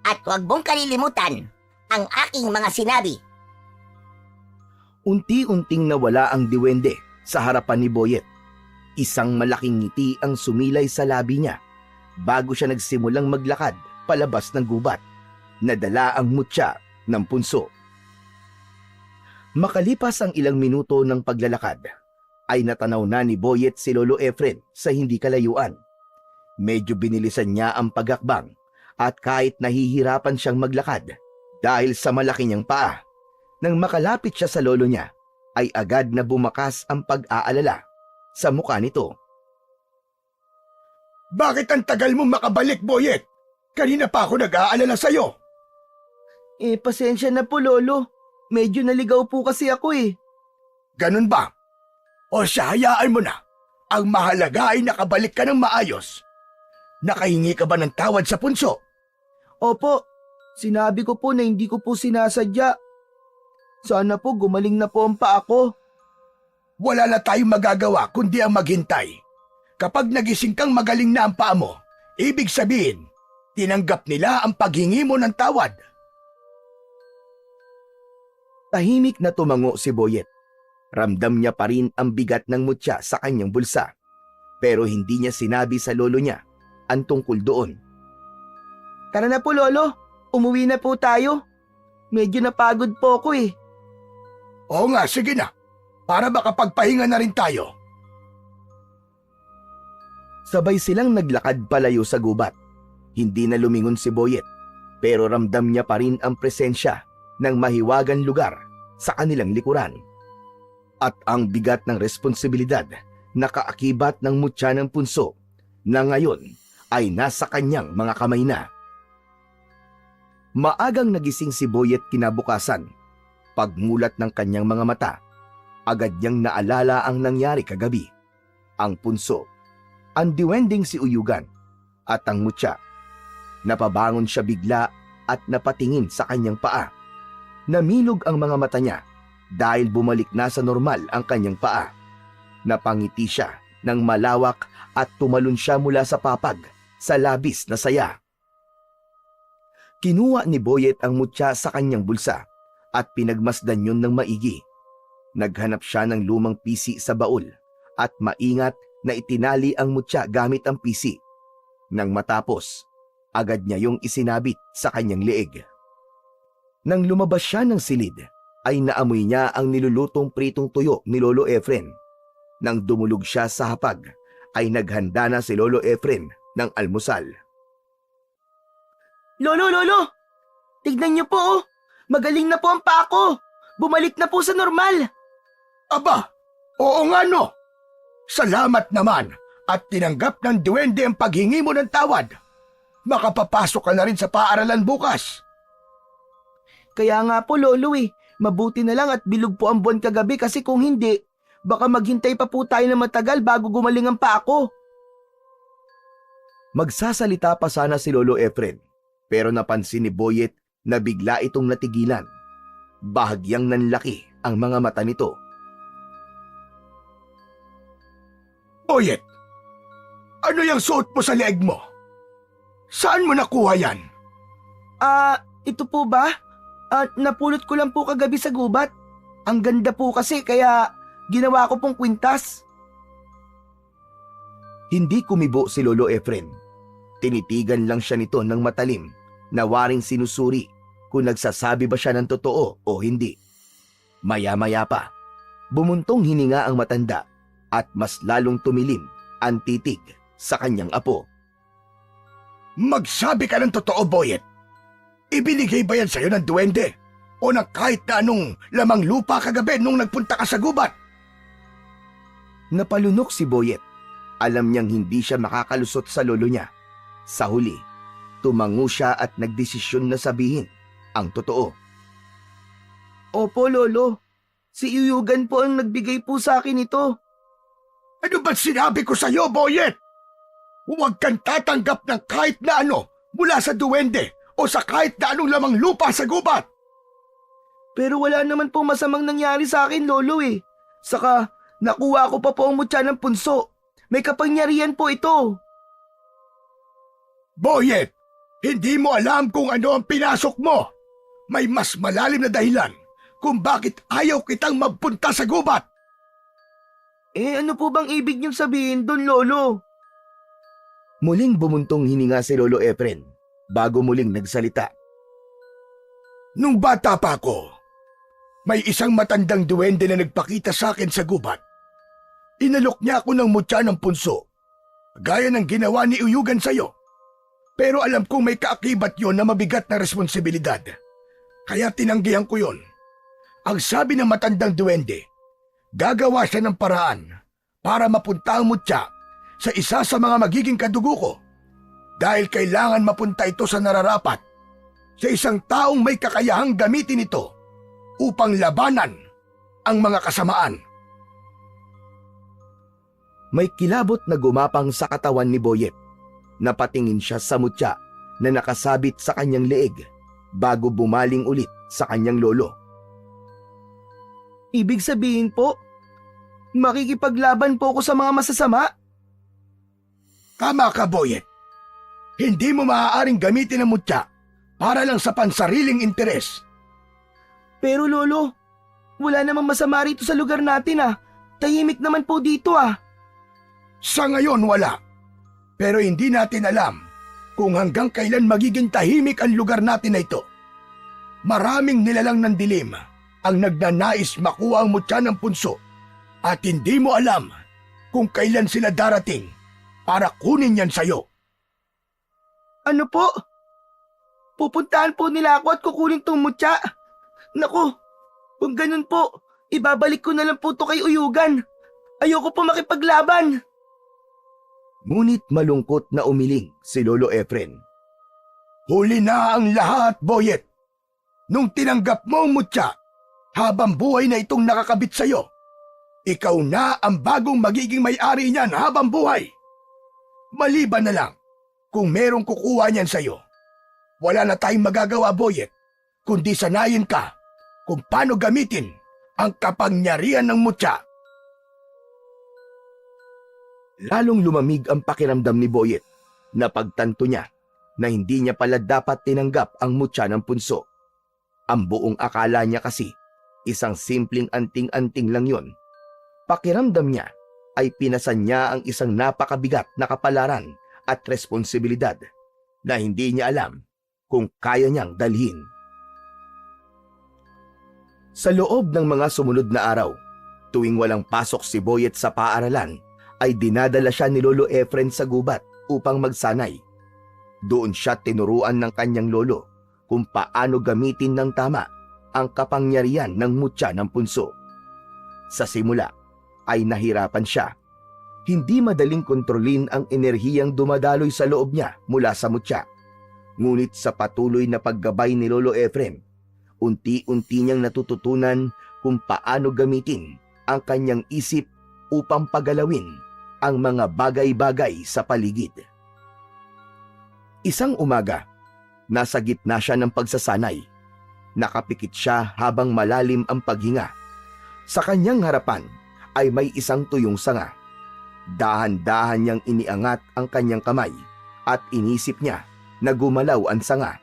At huwag mong kalilimutan ang aking mga sinabi. Unti-unting nawala ang diwende sa harapan ni Boyet. Isang malaking ngiti ang sumilay sa labi niya bago siya nagsimulang maglakad palabas ng gubat. Nadala ang mutya ng punso. Makalipas ang ilang minuto ng paglalakad, ay natanaw na ni Boyet si Lolo Efren sa hindi kalayuan. Medyo binilisan niya ang pagakbang at kahit nahihirapan siyang maglakad dahil sa malaki niyang paa, nang makalapit siya sa lolo niya, ay agad na bumakas ang pag-aalala sa mukha nito. Bakit ang tagal mo makabalik, Boyet? Kanina pa ako nag-aalala sa'yo. Pasensya na po, Lolo. Medyo naligaw po kasi ako eh. Ganun ba? O siya, hayaan mo na. Ang mahalaga ay nakabalik ka ng maayos. Nakahingi ka ba ng tawad sa punso? Opo, sinabi ko po na hindi ko po sinasadya. Sana po gumaling na po ang paa ko. Wala na tayong magagawa kundi ang maghintay. Kapag nagising kang magaling na ang paa mo, ibig sabihin, tinanggap nila ang paghingi mo ng tawad. Tahimik na tumango si Boyet. Ramdam niya pa rin ang bigat ng mutya sa kanyang bulsa. Pero hindi niya sinabi sa lolo niya ang tungkol doon. Tara na po, Lolo. Umuwi na po tayo. Medyo napagod po ako eh. Oo nga, sige na. Para makapagpahinga na rin tayo. Sabay silang naglakad palayo sa gubat. Hindi na lumingon si Boyet, pero ramdam niya pa rin ang presensya ng mahiwagang lugar sa kanilang likuran. At ang bigat ng responsibilidad na kaakibat ng mutya ng punso na ngayon ay nasa kanyang mga kamay na. Maagang nagising si Boyet kinabukasan. Pagmulat ng kanyang mga mata, agad niyang naalala ang nangyari kagabi. Ang punso, ang diwending si Uyugan, at ang mutya. Napabangon siya bigla at napatingin sa kanyang paa. Namilog ang mga mata niya dahil bumalik na sa normal ang kanyang paa. Napangiti siya ng malawak at tumalon siya mula sa papag sa labis na saya. Kinuha ni Boyet ang mutya sa kanyang bulsa at pinagmasdan yun ng maigi. Naghanap siya ng lumang pisi sa baul at maingat na itinali ang mutya gamit ang pisi. Nang matapos, agad niya yung isinabit sa kanyang leeg. Nang lumabas siya ng silid, ay naamoy niya ang nilulutong pritong tuyo ni Lolo Efren. Nang dumulog siya sa hapag, ay naghanda na si Lolo Efren ng almusal. Lolo! Tignan niyo po oh! Magaling na po ang paa ko! Bumalik na po sa normal! Aba, oo nga no. Salamat naman at tinanggap ng duwende ang paghingi mo ng tawad. Makapapasok ka na rin sa paaralan bukas. Kaya nga po, Lolo eh. Mabuti na lang at bilog po ang buwan kagabi kasi kung hindi, baka maghintay pa po tayo na matagal bago gumaling ang paa ko. Magsasalita pa sana si Lolo Efren, pero napansin ni Boyet na bigla itong natigilan. Bahagyang nanlaki ang mga mata nito Boyet, ano yung suot mo sa leeg mo? Saan mo nakuha yan? Ito po ba? Napulot ko lang po kagabi sa gubat. Ang ganda po kasi kaya ginawa ko pong kwintas. Hindi kumibo si Lolo Efren. Tinitigan lang siya nito ng matalim na waring sinusuri kung nagsasabi ba siya ng totoo o hindi. Maya-maya pa, bumuntong hininga ang matanda at mas lalong tumilim ang titig sa kanyang apo. Magsabi ka ng totoo, Boyet. Ibinigay ba yan sa'yo ng duwende? O ng kahit na anong lamang lupa kagabi nung nagpunta ka sa gubat? Napalunok si Boyet. Alam niyang hindi siya makakalusot sa lolo niya. Sa huli, tumango siya at nagdesisyon na sabihin ang totoo. Opo, Lolo. Si Uyugan po ang nagbigay po sa akin ito. Ano ba't sinabi ko sa'yo, Boyet? Huwag kang tatanggap ng kahit na ano mula sa duwende o sa kahit na anong lamang lupa sa gubat. Pero wala naman po masamang nangyari sa akin, Lolo eh. Saka, nakuha ko pa po ang mutya ng punso. May kapangyarihan po ito. Boyet, hindi mo alam kung ano ang pinasok mo. May mas malalim na dahilan kung bakit ayaw kitang magpunta sa gubat. Ano po bang ibig niyong sabihin doon, Lolo? Muling bumuntong hininga si Lolo Efren bago muling nagsalita. Nung bata pa ako, may isang matandang duwende na nagpakita sa akin sa gubat. Inalok niya ako ng mutya ng punso, gaya ng ginawa ni Uyugan sa'yo. Pero alam kong may kaakibat yon na mabigat na responsibilidad. Kaya tinanggihan ko yon. Ang sabi ng matandang duwende, gagawa siya ng paraan para mapunta ang mutya sa isa sa mga magiging kadugo ko. Dahil kailangan mapunta ito sa nararapat, sa isang taong may kakayahang gamitin ito upang labanan ang mga kasamaan. May kilabot na gumapang sa katawan ni Boyet. Napatingin siya sa mutya na nakasabit sa kanyang leeg bago bumaling ulit sa kanyang lolo. Ibig sabihin po, makikipaglaban po ako sa mga masasama? Tama ka, Boyet. Hindi mo maaaring gamitin ang mutya para lang sa pansariling interes. Pero Lolo, wala namang masama rito sa lugar natin ah. Tahimik naman po dito ah. Sa ngayon wala. Pero hindi natin alam kung hanggang kailan magiging tahimik ang lugar natin na ito. Maraming nilalang ng dilim ang nagnanais makuha ang mutya ng punso at hindi mo alam kung kailan sila darating para kunin yan sa'yo. Ano po? Pupuntahan po nila ako at kukunin tong mutya. Naku, kung ganun po, ibabalik ko na lang po to kay Uyugan. Ayoko po makipaglaban. Ngunit malungkot na umiling si Lolo Efren. Huli na ang lahat, Boyet. Nung tinanggap mo ang mutya, habang buhay na itong nakakabit sa'yo, ikaw na ang bagong magiging may-ari niyan habang buhay. Maliban na lang kung merong kukuha niyan sa'yo. Wala na tayong magagawa, Boyet, kundi sanayin ka kung paano gamitin ang kapangyarihan ng mutya. Lalong lumamig ang pakiramdam ni Boyet na pagtanto niya na hindi niya pala dapat tinanggap ang mutya ng punso. Ang buong akala niya kasi isang simpleng anting-anting lang yon. Pakiramdam niya ay pinasan niya ang isang napakabigat na kapalaran at responsibilidad na hindi niya alam kung kaya niyang dalhin. Sa loob ng mga sumunod na araw, tuwing walang pasok si Boyet sa paaralan, ay dinadala siya ni Lolo Efren sa gubat upang magsanay. Doon siya tinuruan ng kanyang lolo kung paano gamitin ng tama ang kapangyarihan ng mutya ng punso. Sa simula ay nahirapan siya. Hindi madaling kontrolin ang enerhiyang dumadaloy sa loob niya mula sa mutya. Ngunit sa patuloy na paggabay ni Lolo Efren, unti-unti niyang natututunan kung paano gamitin ang kanyang isip upang pagalawin ang mga bagay-bagay sa paligid. Isang umaga, nasa gitna siya ng pagsasanay. Nakapikit siya habang malalim ang paghinga. Sa kanyang harapan ay may isang tuyong sanga. Dahan-dahan niyang iniangat ang kanyang kamay at inisip niya na gumalaw ang sanga.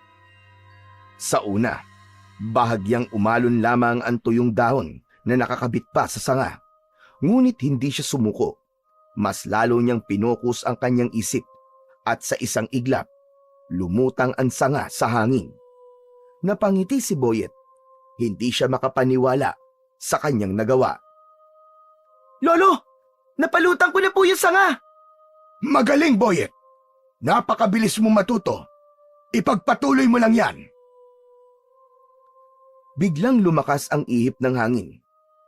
Sa una, bahagyang umalon lamang ang tuyong dahon na nakakabit pa sa sanga. Ngunit hindi siya sumuko. Mas lalo niyang pinokus ang kanyang isip at sa isang iglap, lumutang ang sanga sa hangin. Napangiti si Boyet. Hindi siya makapaniwala sa kanyang nagawa. Lolo, napalutang ko na po yung sanga. Magaling, Boyet. Napakabilis mo matuto. Ipagpatuloy mo lang yan. Biglang lumakas ang ihip ng hangin.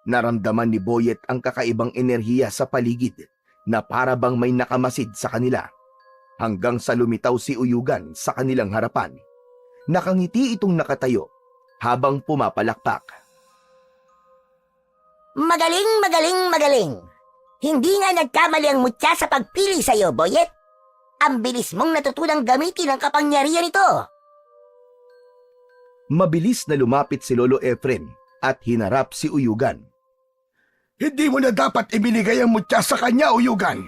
Naramdaman ni Boyet ang kakaibang enerhiya sa paligid na para bang may nakamasid sa kanila. Hanggang sa lumitaw si Uyugan sa kanilang harapan. Nakangiti itong nakatayo habang pumapalakpak. Magaling, magaling, magaling. Hindi nga nagkamali ang mutya sa pagpili sa'yo, Boyet. Ang bilis mong natutunang gamitin ang kapangyarihan nito. Mabilis na lumapit si Lolo Efren at hinarap si Uyugan. Hindi mo na dapat ibinigay ang mutya sa kanya, Uyugan.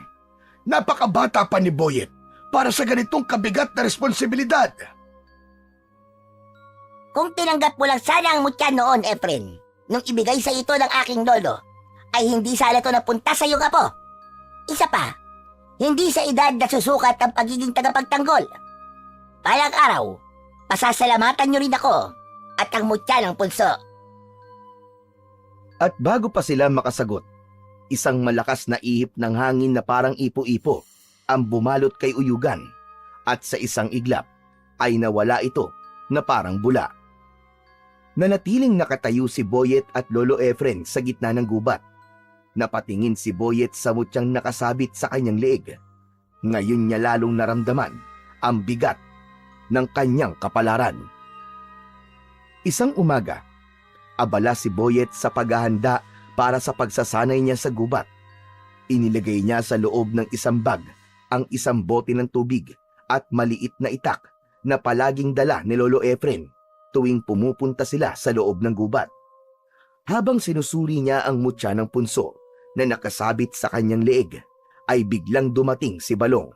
Napakabata pa ni Boyet para sa ganitong kabigat na responsibilidad. Kung tinanggap mo lang sana ang mutya noon, Efren, nung ibigay sa ito ng aking lolo, ay hindi sana ito napunta sa iyong apo. Isa pa, hindi sa edad na susukat ang pagiging tagapagtanggol. Balang araw, pasasalamatan niyo rin ako at ang mutya ng punso. At bago pa sila makasagot, isang malakas na ihip ng hangin na parang ipo-ipo ang bumalot kay Uyugan at sa isang iglap ay nawala ito na parang bula. Nanatiling nakatayo si Boyet at Lolo Efren sa gitna ng gubat. Napatingin si Boyet sa mutyang nakasabit sa kanyang leeg. Ngayon niya lalong naramdaman ang bigat ng kanyang kapalaran. Isang umaga, abala si Boyet sa paghahanda para sa pagsasanay niya sa gubat. Inilagay niya sa loob ng isang bag ang isang bote ng tubig at maliit na itak na palaging dala ni Lolo Efren tuwing pumupunta sila sa loob ng gubat. Habang sinusuri niya ang mutya ng punso na nakasabit sa kanyang leeg, ay biglang dumating si Balong.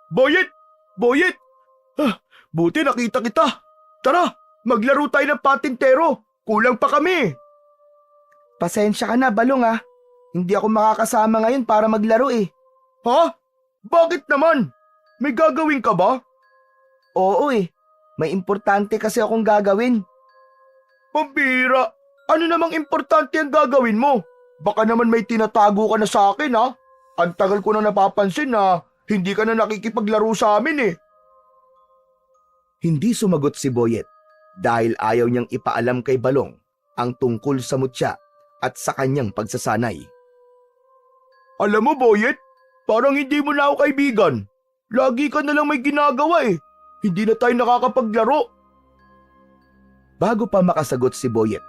Boyet! Boyet! Buti nakita kita. Tara, maglaro tayo ng patintero. Kulang pa kami. Pasensya ka na, Balong ah. Hindi ako makakasama ngayon para maglaro eh. Ha? Bakit naman? May gagawin ka ba? Oo eh. May importante kasi akong gagawin. Pambira! Ano namang importante ang gagawin mo? Baka naman may tinatago ka na sa akin ha? Ang tagal ko na napapansin na hindi ka na nakikipaglaro sa amin eh. Hindi sumagot si Boyet dahil ayaw niyang ipaalam kay Balong ang tungkol sa mutya at sa kanyang pagsasanay. Alam mo Boyet, parang hindi mo na ako kaibigan. Lagi ka na lang may ginagawa eh. Hindi na tayo nakakapaglaro. Bago pa makasagot si Boyet,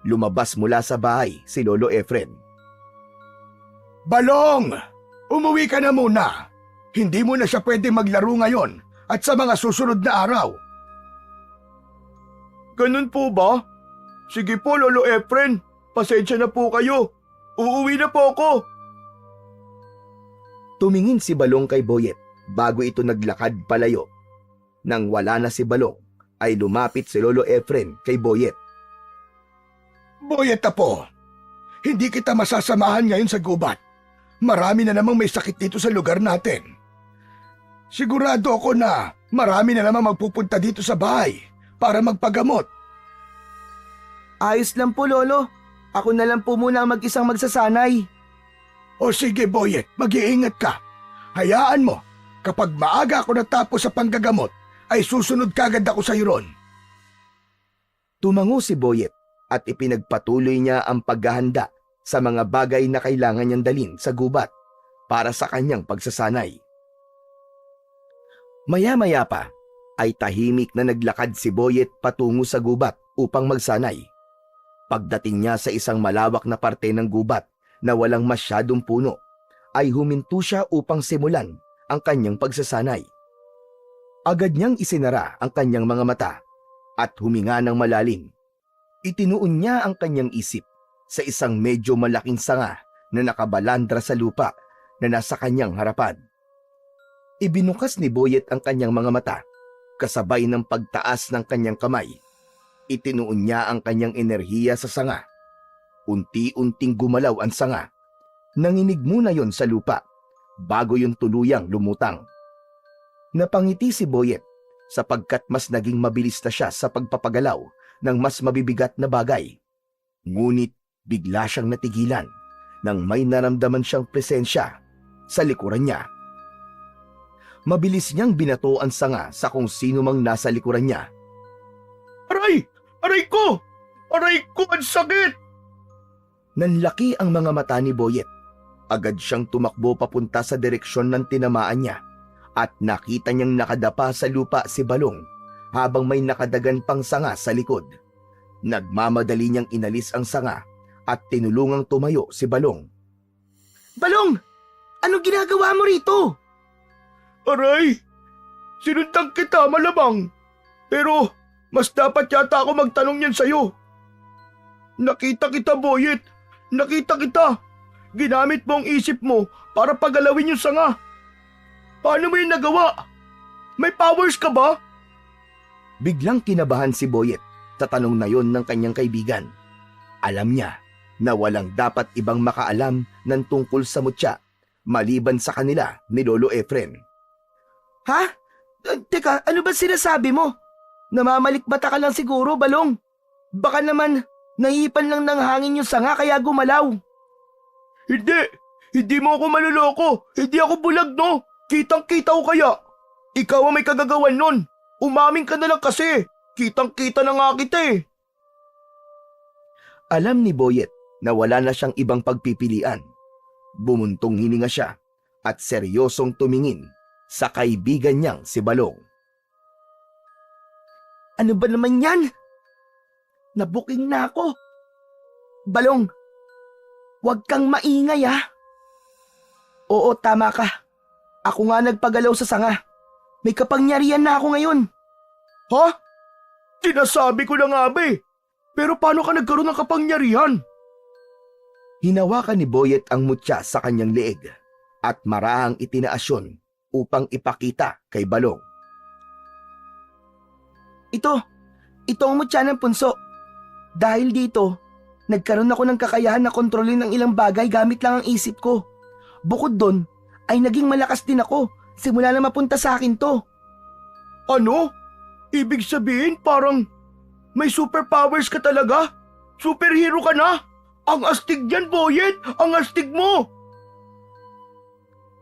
lumabas mula sa bahay si Lolo Efren. Balong! Umuwi ka na muna. Hindi mo na siya pwede maglaro ngayon at sa mga susunod na araw. Ganun po ba? Sige po Lolo Efren, pasensya na po kayo. Uuwi na po ako. Tumingin si Balong kay Boyet bago ito naglakad palayo. Nang wala na si Balong, ay lumapit si Lolo Efren kay Boyet. Boyet apo, hindi kita masasamahan ngayon sa gubat. Marami na namang may sakit dito sa lugar natin. Sigurado ako na marami na namang magpupunta dito sa bahay para magpagamot. Ayos lang po Lolo. Ako na lang po muna ang mag-isang magsasanay. O sige Boyet, mag-iingat ka. Hayaan mo, kapag maaga ako natapos sa panggagamot, ay susunod kagad ako sa ron. Tumango si Boyet at ipinagpatuloy niya ang paghahanda sa mga bagay na kailangan niyang dalhin sa gubat para sa kanyang pagsasanay. Maya-maya pa ay tahimik na naglakad si Boyet patungo sa gubat upang magsanay. Pagdating niya sa isang malawak na parte ng gubat na walang masyadong puno, ay huminto siya upang simulan ang kanyang pagsasanay. Agad niyang isinara ang kanyang mga mata at huminga ng malalim. Itinuon niya ang kanyang isip sa isang medyo malaking sanga na nakabalandra sa lupa na nasa kanyang harapan. Ibinukas ni Boyet ang kanyang mga mata, kasabay ng pagtaas ng kanyang kamay. Itinuon niya ang kanyang enerhiya sa sanga. Unti-unting gumalaw ang sanga. Nanginig muna yon sa lupa, bago yung tuluyang lumutang. Napangiti si Boyet sapagkat mas naging mabilis na siya sa pagpapagalaw ng mas mabibigat na bagay. Ngunit bigla siyang natigilan nang may naramdaman siyang presensya sa likuran niya. Mabilis niyang binato ang sanga sa kung sino mang nasa likuran niya. Aray! Aray ko! Aray ko! Ang sakit! Nanlaki ang mga mata ni Boyet. Agad siyang tumakbo papunta sa direksyon ng tinamaan niya at nakita niyang nakadapa sa lupa si Balong habang may nakadagan pang sanga sa likod. Nagmamadali niyang inalis ang sanga at tinulungang tumayo si Balong. Balong! Anong ginagawa mo rito? Aray! Sinundan kita malamang. Pero mas dapat yata ako magtanong yan sa'yo. Nakita kita, Boyet. Nakita kita. Ginamit mo ang isip mo para pagalawin yung sanga. Paano mo yung nagawa? May powers ka ba? Biglang kinabahan si Boyet sa tanong na yon ng kanyang kaibigan. Alam niya na walang dapat ibang makaalam ng tungkol sa mutya maliban sa kanila ni Lolo Efren. Ha? Teka, ano ba sinasabi mo? Namamalikbata ka lang siguro, Balong. Baka naman naiipan lang ng hangin yung sanga kaya gumalaw. Hindi mo ako maluloko. Hindi ako bulag, no? Kitang-kita ko kaya. Ikaw ang may kagagawan nun. Umamin ka na lang kasi. Kitang-kita na nga kita eh. Alam ni Boyet na wala na siyang ibang pagpipilian. Bumuntong hininga siya at seryosong tumingin sa kaibigan niyang si Balong. Ano ba naman yan? Nabuking na ako. Balong, huwag kang maingay ha. Oo, tama ka. Ako nga nagpagalaw sa sanga. May kapangyarihan na ako ngayon. Ha? Sinasabi ko na nga ba eh. Pero paano ka nagkaroon ng kapangyarihan? Hinawakan ni Boyet ang mutya sa kanyang leeg at marahang itinaas yun upang ipakita kay Balong. Ito ang mutya ng punso. Dahil dito, nagkaroon ako ng kakayahan na kontrolin ng ilang bagay gamit lang ang isip ko. Bukod doon, ay naging malakas din ako simula na mapunta sa akin to. Ano? Ibig sabihin parang may superpowers ka talaga? Superhero ka na? Ang astig yan, Boyet! Ang astig mo!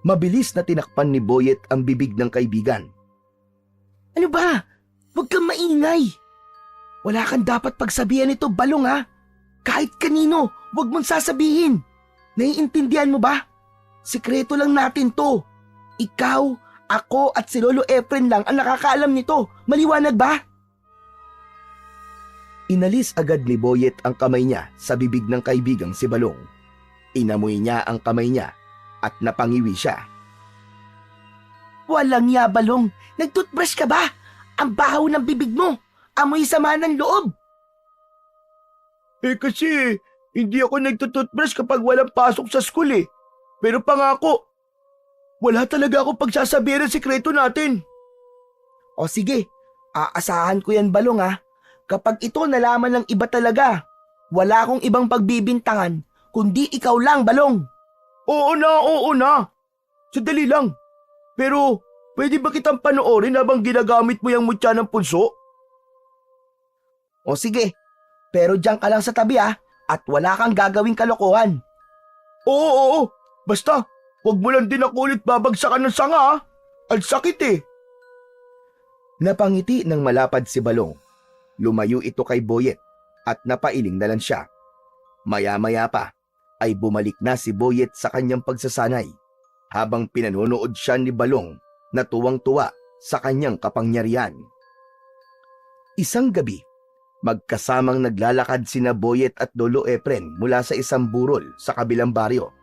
Mabilis na tinakpan ni Boyet ang bibig ng kaibigan. Ano ba? Huwag kang maingay. Wala kang dapat pagsabihan nito, Balong ha. Kahit kanino, huwag mong sasabihin. Naiintindihan mo ba? Sikreto lang natin to. Ikaw, ako at si Lolo Efren lang ang nakakaalam nito. Maliwanag ba? Inalis agad ni Boyet ang kamay niya sa bibig ng kaibigang si Balong. Inamoy niya ang kamay niya at napangiwi siya. Walang ya, Balong. Nagtoothbrush ka ba? Ang bahaw ng bibig mo. Amoy sama ng loob. Kasi hindi ako nagtututbrush kapag walang pasok sa school eh. Pero pangako, wala talaga akong pagsasabihin ng sikreto natin. O sige, aasahan ko yan, Balong ha. Kapag ito nalaman ng iba talaga, wala akong ibang pagbibintangan kundi ikaw lang, Balong. Oo na. Sadali lang. Pero pwede ba kitang panoorin habang ginagamit mo yung mutya ng punso? O sige, pero diyan ka lang sa tabi ha at wala kang gagawing kalokohan. Oo. Basta, huwag mo lang din ako ulit babagsakan ng sanga ha. Ang sakit eh. Napangiti ng malapad si Balong. Lumayo ito kay Boyet at napailing na lang siya. Maya-maya pa ay bumalik na si Boyet sa kanyang pagsasanay habang pinanonood siya ni Balong na tuwang-tuwa sa kanyang kapangyarihan. Isang gabi, magkasamang naglalakad sina Boyet at Lolo Efren mula sa isang burol sa kabilang baryo.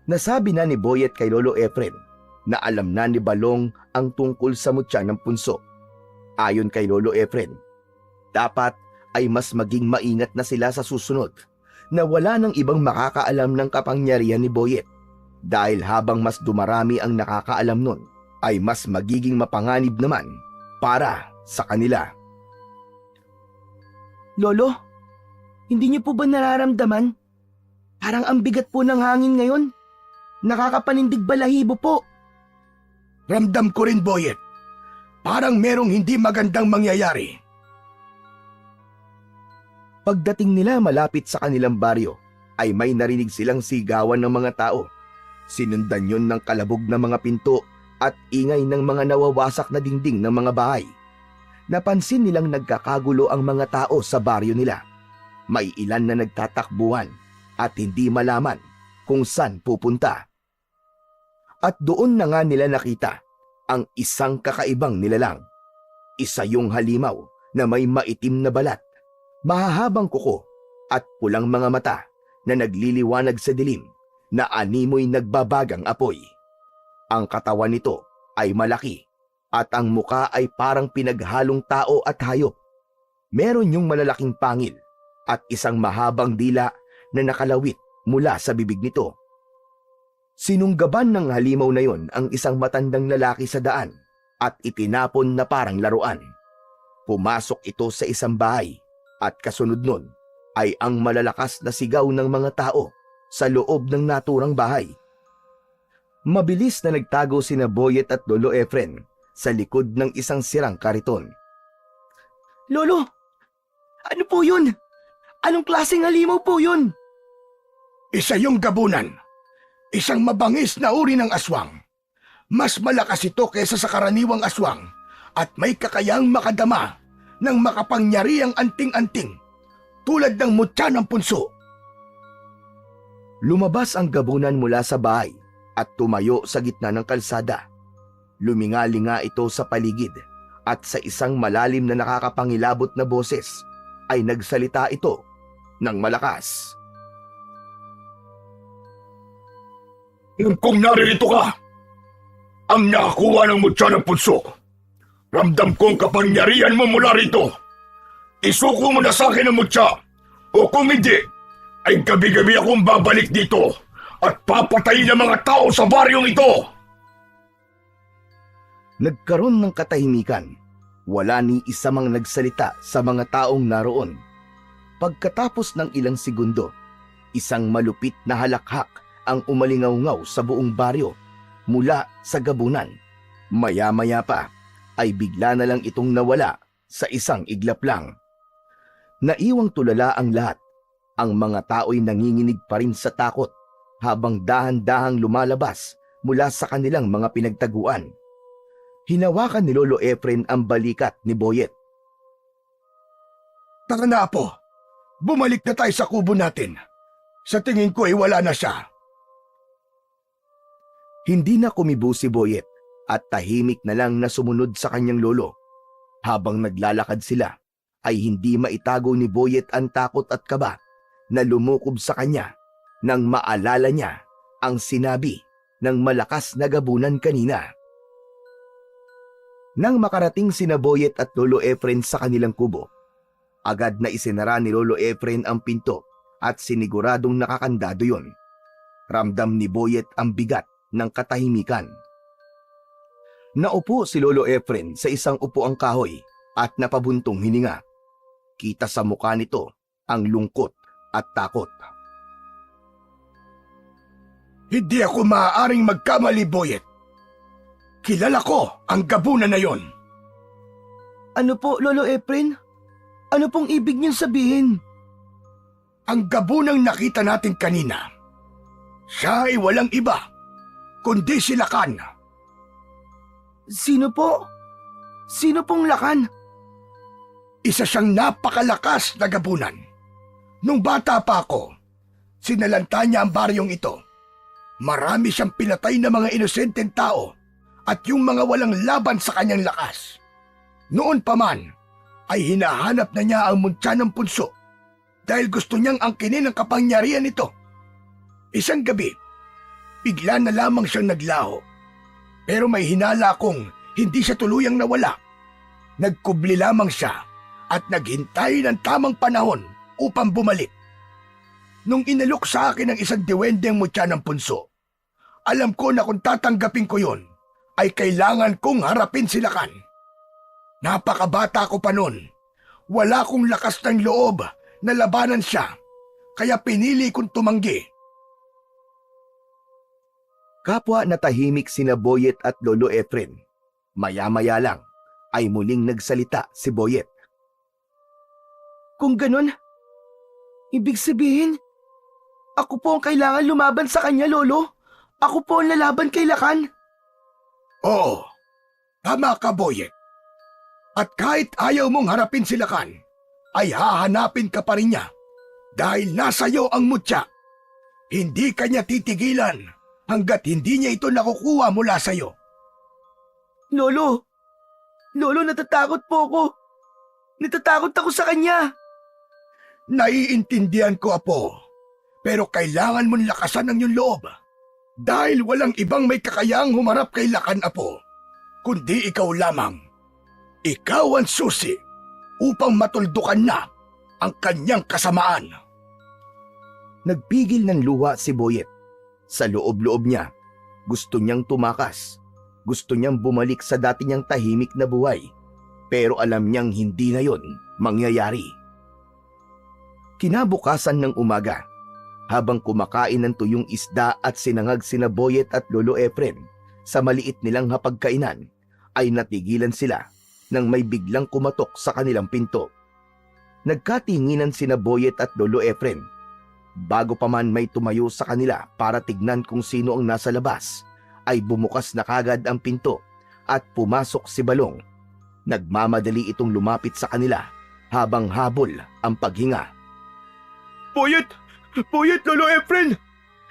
Nasabi na ni Boyet kay Lolo Efren na alam na ni Balong ang tungkol sa mutya ng punso. Ayon kay Lolo Efren, dapat ay mas maging maingat na sila sa susunod na wala ng ibang makakaalam ng kapangyarihan ni Boyet dahil habang mas dumarami ang nakakaalam nun ay mas magiging mapanganib naman para sa kanila. Lolo, hindi niyo po ba nararamdaman? Parang ang bigat po ng hangin ngayon. Nakakapanindig balahibo po. Ramdam ko rin, Boyet. Parang merong hindi magandang mangyayari. Pagdating nila malapit sa kanilang baryo, ay may narinig silang sigawan ng mga tao. Sinundan yon ng kalabog na mga pinto at ingay ng mga nawawasak na dingding ng mga bahay. Napansin nilang nagkakagulo ang mga tao sa baryo nila. May ilan na nagtatakbuhan at hindi malaman kung saan pupunta. At doon na nga nila nakita ang isang kakaibang nilalang. Isa yung halimaw na may maitim na balat, mahahabang kuko at pulang mga mata na nagliliwanag sa dilim na animoy nagbabagang apoy. Ang katawan nito ay malaki at ang muka ay parang pinaghalong tao at hayop. Meron yung malalaking pangil at isang mahabang dila na nakalawit mula sa bibig nito. Sinunggaban ng halimaw na yon ang isang matandang lalaki sa daan at itinapon na parang laruan. Pumasok ito sa isang bahay at kasunod nun ay ang malalakas na sigaw ng mga tao sa loob ng naturang bahay. Mabilis na nagtago sina Boyet at Lolo Efren sa likod ng isang sirang kariton. Lolo, ano po yun? Anong klaseng halimaw po yun? Isa yung gabunan. Isang mabangis na uri ng aswang. Mas malakas ito kaysa sa karaniwang aswang at may kakayang makadama ng makapangyariang anting-anting tulad ng mutya ng punso. Lumabas ang gabunan mula sa bahay at tumayo sa gitna ng kalsada. Lumingalinga ito sa paligid at sa isang malalim na nakakapangilabot na boses ay nagsalita ito ng malakas. Kung naririto ka, ang nakakuha ng mutya ng punso, ramdam kong kapangyarihan mo mula rito. Isuko mo na sa akin ang mutya, o kung hindi, ay gabi-gabi akong babalik dito at papatayin ang mga tao sa baryong ito. Nagkaroon ng katahimikan. Wala ni isa mang nagsalita sa mga taong naroon. Pagkatapos ng ilang segundo, isang malupit na halakhak ang umalingaw-ngaw sa buong baryo mula sa gabunan. Maya-maya pa ay bigla na lang itong nawala sa isang iglap lang. Naiwang tulala ang lahat. Ang mga tao'y nanginginig pa rin sa takot habang dahan-dahang lumalabas mula sa kanilang mga pinagtaguan. Hinawakan ni Lolo Efren ang balikat ni Boyet. Tara na, Apo. Bumalik na tayo sa kubo natin. Sa tingin ko ay wala na siya. Hindi na kumibo si Boyet at tahimik na lang na sumunod sa kanyang lolo. Habang naglalakad sila, ay hindi maitago ni Boyet ang takot at kaba na lumukob sa kanya nang maalala niya ang sinabi ng malakas na gabunan kanina. Nang makarating sina Boyet at Lolo Efren sa kanilang kubo, agad na isinara ni Lolo Efren ang pinto at siniguradong nakakandado yon. Ramdam ni Boyet ang bigat ng katahimikan. Naupo si Lolo Efren sa isang upuang kahoy at napabuntong hininga. Kita sa mukha nito ang lungkot at takot. Hindi ako maaaring magkamali, Boyet. Kilala ko ang gabunan na yon. Ano po, Lolo Efren? Ano pong ibig niyang sabihin? Ang gabunang nakita natin kanina, siya ay walang iba kundi si Lakan. Sino po? Sino pong Lakan? Isa siyang napakalakas na gabunan. Nung bata pa ako, sinalanta niya ang baryong ito. Marami siyang pinatay na mga inosenteng tao at yung mga walang laban sa kanyang lakas. Noon pa man, ay hinahanap na niya ang mutya ng punso dahil gusto niyang angkinin ang kapangyarihan nito. Isang gabi, bigla na lamang siyang naglaho. Pero may hinala kong hindi siya tuluyang nawala. Nagkubli lamang siya at naghintay ng tamang panahon upang bumalik. Nung inalok sa akin ng isang diwendeng mutya ng punso, alam ko na kung tatanggapin ko yon, ay kailangan kong harapin si Lakan. Napakabata ko pa nun. Wala kong lakas ng loob na labanan siya, kaya pinili kong tumanggi. Kapwa natahimik sina Boyet at Lolo Efren. Maya-maya lang ay muling nagsalita si Boyet. Kung ganun, ibig sabihin, ako po ang kailangan lumaban sa kanya, Lolo. Ako po ang lalaban kay Lakan. Oo, tama ka, Boyet. At kahit ayaw mong harapin si Lakan, ay hahanapin ka pa rin niya dahil nasa iyo ang mutya. Hindi kanya titigilan hanggat hindi niya ito nakukuha mula sa iyo. Lolo, natatakot po ako. Natatakot ako sa kanya. Naiintindihan ko, Apo, pero kailangan mong lakasan ang iyong loob dahil walang ibang may kakayahang humarap kay Lakan, Apo, kundi ikaw lamang. Ikaw ang susi upang matuldukan na ang kanyang kasamaan. Nagpigil ng luha si Boyet. Sa loob-loob niya, gusto niyang tumakas. Gusto niyang bumalik sa dati niyang tahimik na buhay. Pero alam niyang hindi na yon mangyayari. Kinabukasan ng umaga, habang kumakain ng tuyong isda at sinangag sina Boyet at Lolo Efren sa maliit nilang hapagkainan, ay natigilan sila nang may biglang kumatok sa kanilang pinto. Nagkatinginan sina Boyet at Lolo Efren. Bago pa man may tumayo sa kanila para tignan kung sino ang nasa labas, ay bumukas na kagad ang pinto at pumasok si Balong. Nagmamadali itong lumapit sa kanila habang habol ang paghinga. Boyet, Lolo Efren!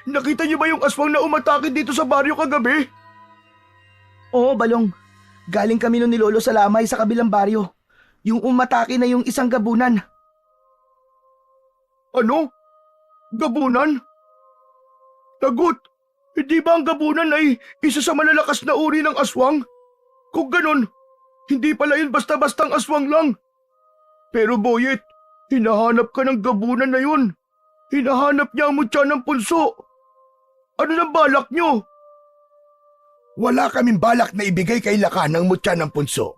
Nakita niyo ba yung aswang na umatake dito sa baryo kagabi? Oo, Balong. Galing kami nun ni Lolo sa lamay sa kabilang baryo. Yung umatake na yung isang gabunan. Ano? Gabunan? Tagot! Hindi ba ang gabunan ay isa sa malalakas na uri ng aswang? Kung ganon, hindi pala yun basta-bastang aswang lang. Pero Boyet, hinahanap ka ng gabunan na yun. Hinahanap niya ang mutya ng punso. Ano nang balak niyo? Wala kaming balak na ibigay kay Lakan ang mutya ng punso.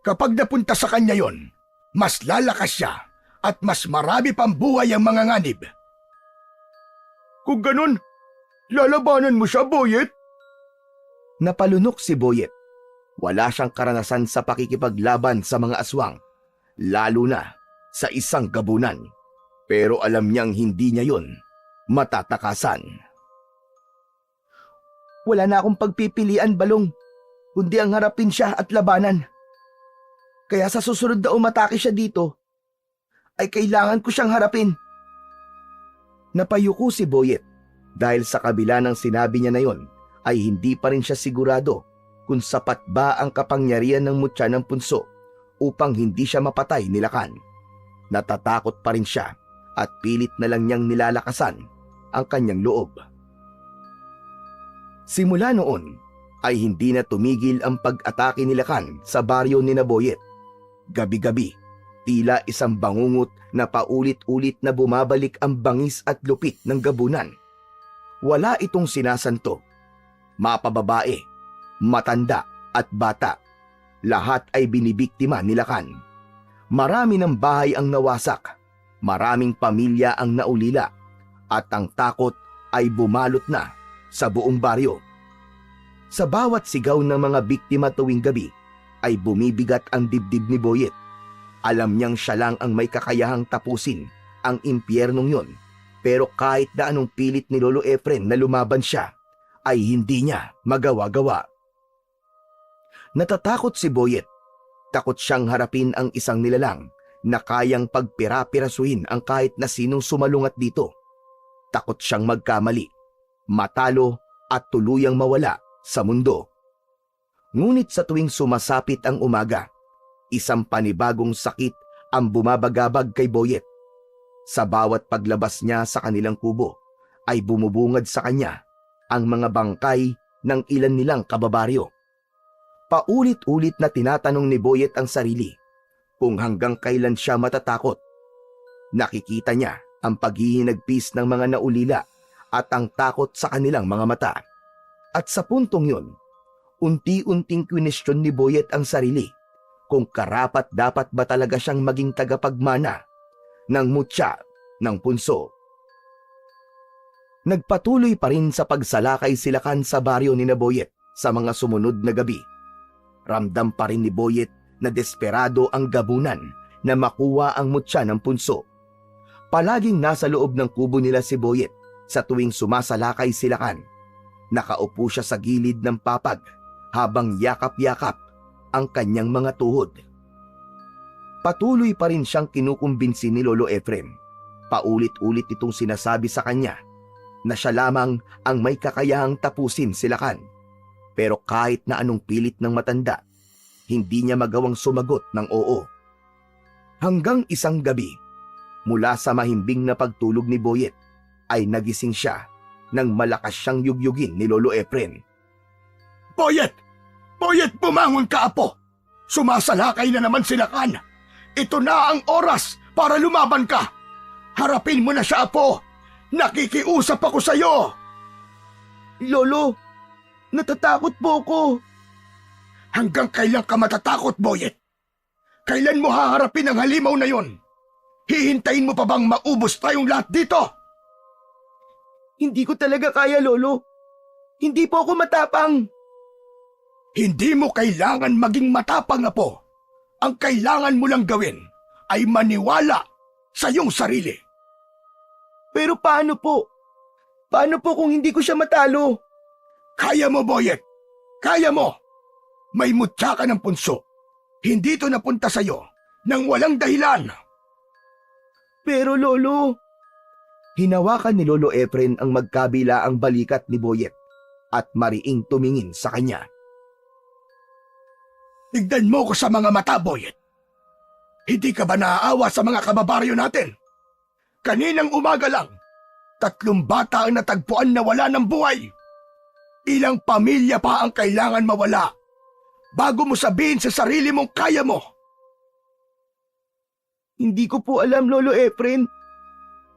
Kapag napunta sa kanya yon, mas lalakas siya at mas marami pang buhay ang mga nganib. Kung ganun, lalabanan mo siya, Boyet? Napalunok si Boyet. Wala siyang karanasan sa pakikipaglaban sa mga aswang, lalo na sa isang gabunan. Pero alam niyang hindi niya yon matatakasan. Wala na akong pagpipilian, Balong, kundi ang harapin siya at labanan. Kaya sa susunod na umatake siya dito, ay kailangan ko siyang harapin. Napayuko si Boyet dahil sa kabila ng sinabi niya na yon ay hindi pa rin siya sigurado kung sapat ba ang kapangyarihan ng mutya ng punso upang hindi siya mapatay ni Lakan. Natatakot pa rin siya at pilit na lang niyang nilalakasan ang kanyang loob. Simula noon ay hindi na tumigil ang pag-atake ni Lakan sa baryo ni Boyet. Gabi-gabi, tila isang bangungot na paulit-ulit na bumabalik ang bangis at lupit ng gabunan. Wala itong sinasanto. Mapababae, matanda at bata, lahat ay binibiktima ni Lakan. Marami ng bahay ang nawasak, maraming pamilya ang naulila, at ang takot ay bumalot na sa buong baryo. Sa bawat sigaw ng mga biktima tuwing gabi, ay bumibigat ang dibdib ni Boyet. Alam niyang siya lang ang may kakayahang tapusin ang impyernong yon, pero kahit na anong pilit ni Lolo Efren na lumaban siya, ay hindi niya magawa-gawa. Natatakot si Boyet. Takot siyang harapin ang isang nilalang na kayang pagpira-pirasuhin ang kahit na sinong sumalungat dito. Takot siyang magkamali, matalo at tuluyang mawala sa mundo. Ngunit sa tuwing sumasapit ang umaga, isang panibagong sakit ang bumabagabag kay Boyet. Sa bawat paglabas niya sa kanilang kubo, ay bumubungad sa kanya ang mga bangkay ng ilan nilang kababaryo. Paulit-ulit na tinatanong ni Boyet ang sarili kung hanggang kailan siya matatakot. Nakikita niya ang paghihinagpis ng mga naulila at ang takot sa kanilang mga mata. At sa puntong yun, unti-unting kwinestyon ni Boyet ang sarili kung karapat dapat ba talaga siyang maging tagapagmana ng mutya ng punso. Nagpatuloy pa rin sa pagsalakay sila Kan sa baryo ni na Boyet sa mga sumunod na gabi. Ramdam pa rin ni Boyet na desperado ang gabunan na makuha ang mutya ng punso. Palaging nasa loob ng kubo nila si Boyet sa tuwing sumasalakay sila Kan. Nakaupo siya sa gilid ng papag habang yakap-yakap ang kanyang mga tuhod. Patuloy pa rin siyang kinukumbinsi ni Lolo Efrem. Paulit-ulit itong sinasabi sa kanya na siya lamang ang may kakayahang tapusin sila Kan. Pero kahit na anong pilit ng matanda, hindi niya magawang sumagot ng oo. Hanggang isang gabi, mula sa mahimbing na pagtulog ni Boyet, ay nagising siya nang malakas siyang yugyugin ni Lolo Efren. Boyet! Boyet, bumangon ka, apo! Sumasalakay na naman sila Kan. Ito na ang oras para lumaban ka. Harapin mo na siya, apo. Nakikiusap ako sa'yo. Lolo, natatakot po ako. Hanggang kailan ka matatakot, Boyet? Kailan mo haharapin ang halimaw na yon? Hihintayin mo pa bang maubos tayong lahat dito? Hindi ko talaga kaya, Lolo. Hindi po ako matapang. Hindi mo kailangan maging matapang, apo. Ang kailangan mo lang gawin ay maniwala sa iyong sarili. Pero paano po? Paano po kung hindi ko siya matalo? Kaya mo, Boyet. Kaya mo. May mutya ka ng punso. Hindi ito napunta sa'yo nang walang dahilan. Pero Lolo, Hinawakan ni Lolo Efren ang magkabila ang balikat ni Boyet at mariing tumingin sa kanya. Tignan mo ko sa mga mata, Boyet. Hindi ka ba naaawa sa mga kababaryo natin? Kaninang umaga lang, 3 bata ang natagpuan na wala ng buhay. Ilang pamilya pa ang kailangan mawala bago mo sabihin sa sarili mong kaya mo. hindi ko po alam, Lolo Efren.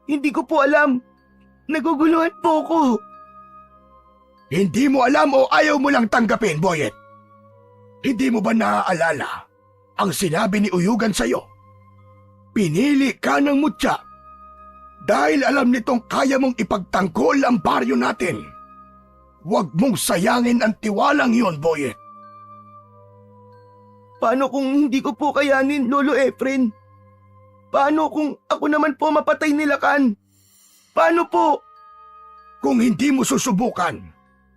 Hindi ko po alam. Naguguluhan po ako. Hindi mo alam o ayaw mo lang tanggapin, Boyet? Hindi mo ba naaalala ang sinabi ni Uyugan sa'yo? Pinili ka ng mutya dahil alam nitong kaya mong ipagtanggol ang baryo natin. Huwag mong sayangin ang tiwalang yon, Boyet. Paano kung hindi ko po kayanin, Lolo Efren? Paano kung ako naman po mapatay nila Kan? Paano po? Kung hindi mo susubukan,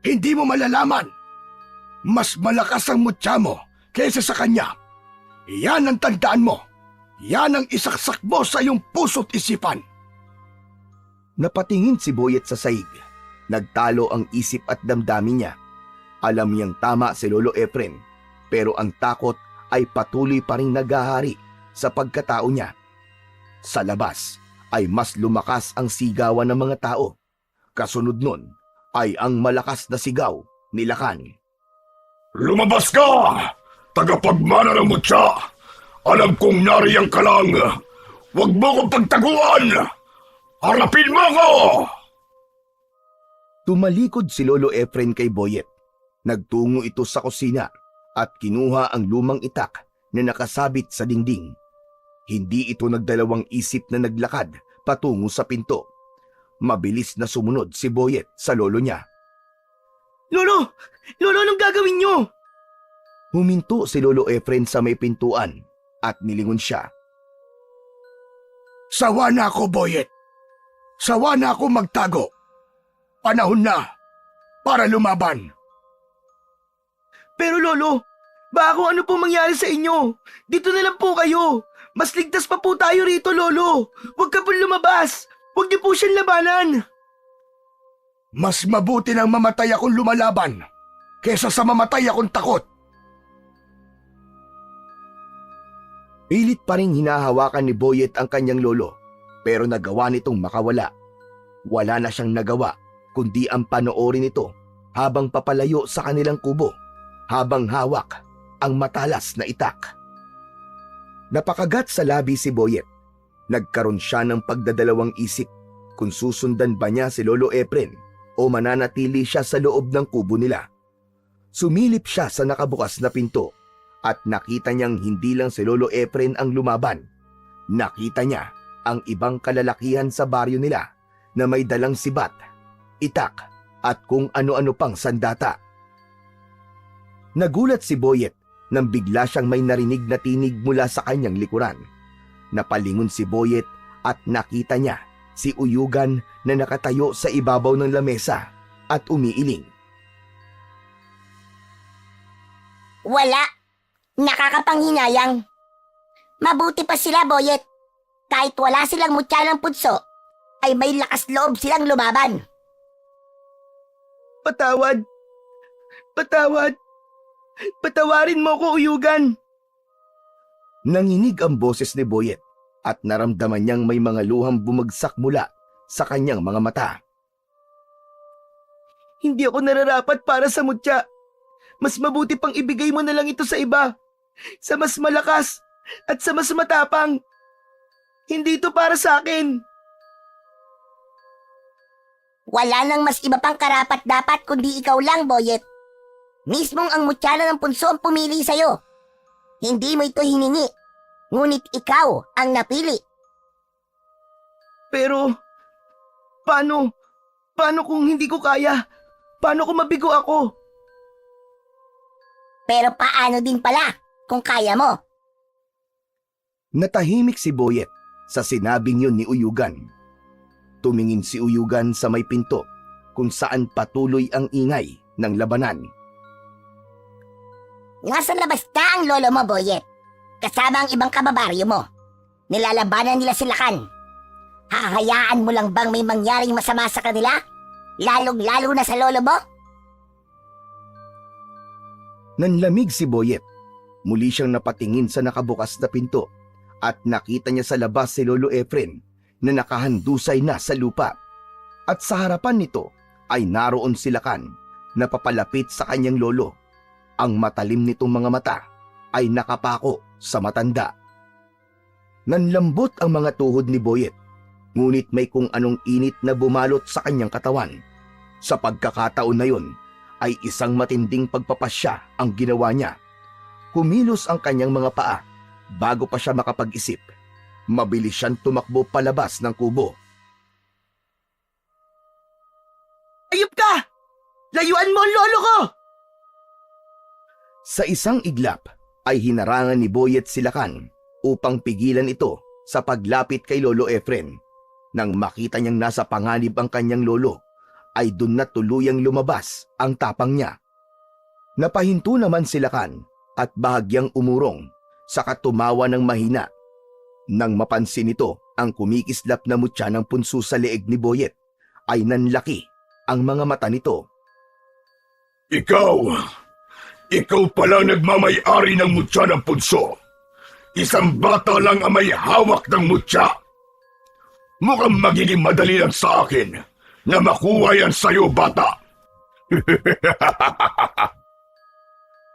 hindi mo malalaman. Mas malakas ang mutya mo kaysa sa kanya. Yan ang tandaan mo. Yan ang isaksak mo sa iyong puso't isipan. Napatingin si Boyet sa saig. Nagtalo ang isip at damdamin niya. Alam niyang tama si Lolo Efren, pero ang takot ay patuloy pa rin naghahari sa pagkatao niya. Sa labas ay mas lumakas ang sigawan ng mga tao. Kasunod nun ay ang malakas na sigaw ni Kan. Lumabas ka! Tagapagmana ng mutya! Alam kong nariyang ka lang! Huwag mo kong pagtaguan! Harapin mo ko! Tumalikod si Lolo Efren kay Boyet. Nagtungo ito sa kusina at kinuha ang lumang itak na nakasabit sa dingding. Hindi ito nagdalawang isip na naglakad patungo sa pinto. Mabilis na sumunod si Boyet sa lolo niya. Lolo! Lolo, anong gagawin niyo? Huminto si Lolo Efren sa may pintuan at nilingon siya. Sawa na ako, Boyet. Sawa na ako magtago. Panahon na para lumaban. Pero Lolo, baka kung ano po mangyari sa inyo. Dito na lang po kayo. Mas ligtas pa po tayo rito, Lolo. Huwag ka pong lumabas. Huwag niyo po siyang labanan. Mas mabuti nang mamatay akong lumalaban kesa sa mamatay akong takot. Pilit pa rin hinahawakan ni Boyet ang kanyang lolo, pero nagawa nitong makawala. Wala na siyang nagawa kundi ang panoorin ito habang papalayo sa kanilang kubo, habang hawak ang matalas na itak. Napakagat sa labi si Boyet. Nagkaroon siya ng pagdadalawang isip kung susundan ba niya si Lolo Efren o mananatili siya sa loob ng kubo nila. Sumilip siya sa nakabukas na pinto at nakita niyang hindi lang si Lolo Efren ang lumaban. Nakita niya ang ibang kalalakihan sa baryo nila na may dalang sibat, itak at kung ano-ano pang sandata. Nagulat si Boyet nang bigla siyang may narinig na tinig mula sa kanyang likuran. Napalingon si Boyet at nakita niya si Uyugan na nakatayo sa ibabaw ng lamesa at umiiling. Wala. Nakakapanghinayang. Mabuti pa sila, Boyet. Kahit wala silang mutya ng punso, ay may lakas loob silang lumaban. Patawad! Patawad! Patawarin mo ko, Uyugan! Nanginig ang boses ni Boyet at naramdaman niyang may mga luhang bumagsak mula sa kanyang mga mata. Hindi ako nararapat para sa mutya. Mas mabuti pang ibigay mo na lang ito sa iba. Sa mas malakas at sa mas matapang. Hindi ito para sa akin. Wala nang mas iba pang karapat-dapat kundi ikaw lang, Boyet. Mismong ang mutyala ng punso ang pumili sa'yo. Hindi mo ito hiningi, ngunit ikaw ang napili. Pero, paano? Paano kung hindi ko kaya? Paano kung mabigo ako? Pero paano din pala kung kaya mo? Natahimik si Boyet sa sinabing yun ni Uyugan. Tumingin si Uyugan sa may pinto kung saan patuloy ang ingay ng labanan. Nasa labas na ang lolo mo, Boyet. Kasama ang ibang kababaryo mo. Nilalabanan nila si Lakan. Hahayaan mo lang bang may mangyaring masama sa kanila? Lalong-lalo na sa lolo mo? Nanlamig si Boyet. Muli siyang napatingin sa nakabukas na pinto at nakita niya sa labas si Lolo Efren na nakahandusay na sa lupa. At sa harapan nito ay naroon si Lakan na papalapit sa kanyang lolo. Ang matalim nitong mga mata ay nakapako sa matanda. Nanlambot ang mga tuhod ni Boyet, ngunit may kung anong init na bumalot sa kanyang katawan. Sa pagkakataon na yun, ay isang matinding pagpapasya ang ginawa niya. Kumilos ang kanyang mga paa bago pa siya makapag-isip. Mabilis siyang tumakbo palabas ng kubo. Ayup ka! Layuan mo ang lolo ko! Sa isang iglap ay hinarangan ni Boyet si Lakan upang pigilan ito sa paglapit kay Lolo Efren. Nang makita niyang nasa panganib ang kanyang lolo, ay dun na tuluyang lumabas ang tapang niya. Napahinto naman si Lakan at bahagyang umurong, saka tumawa ng mahina. Nang mapansin nito ang kumikislap na mutya ng punso sa leeg ni Boyet, ay nanlaki ang mga mata nito. Ikaw pala nagmamay-ari ng mutya ng punso. Isang bata lang ang may hawak ng mutya. Mukhang magiging madali lang sa akin na makuha yan sa'yo, bata.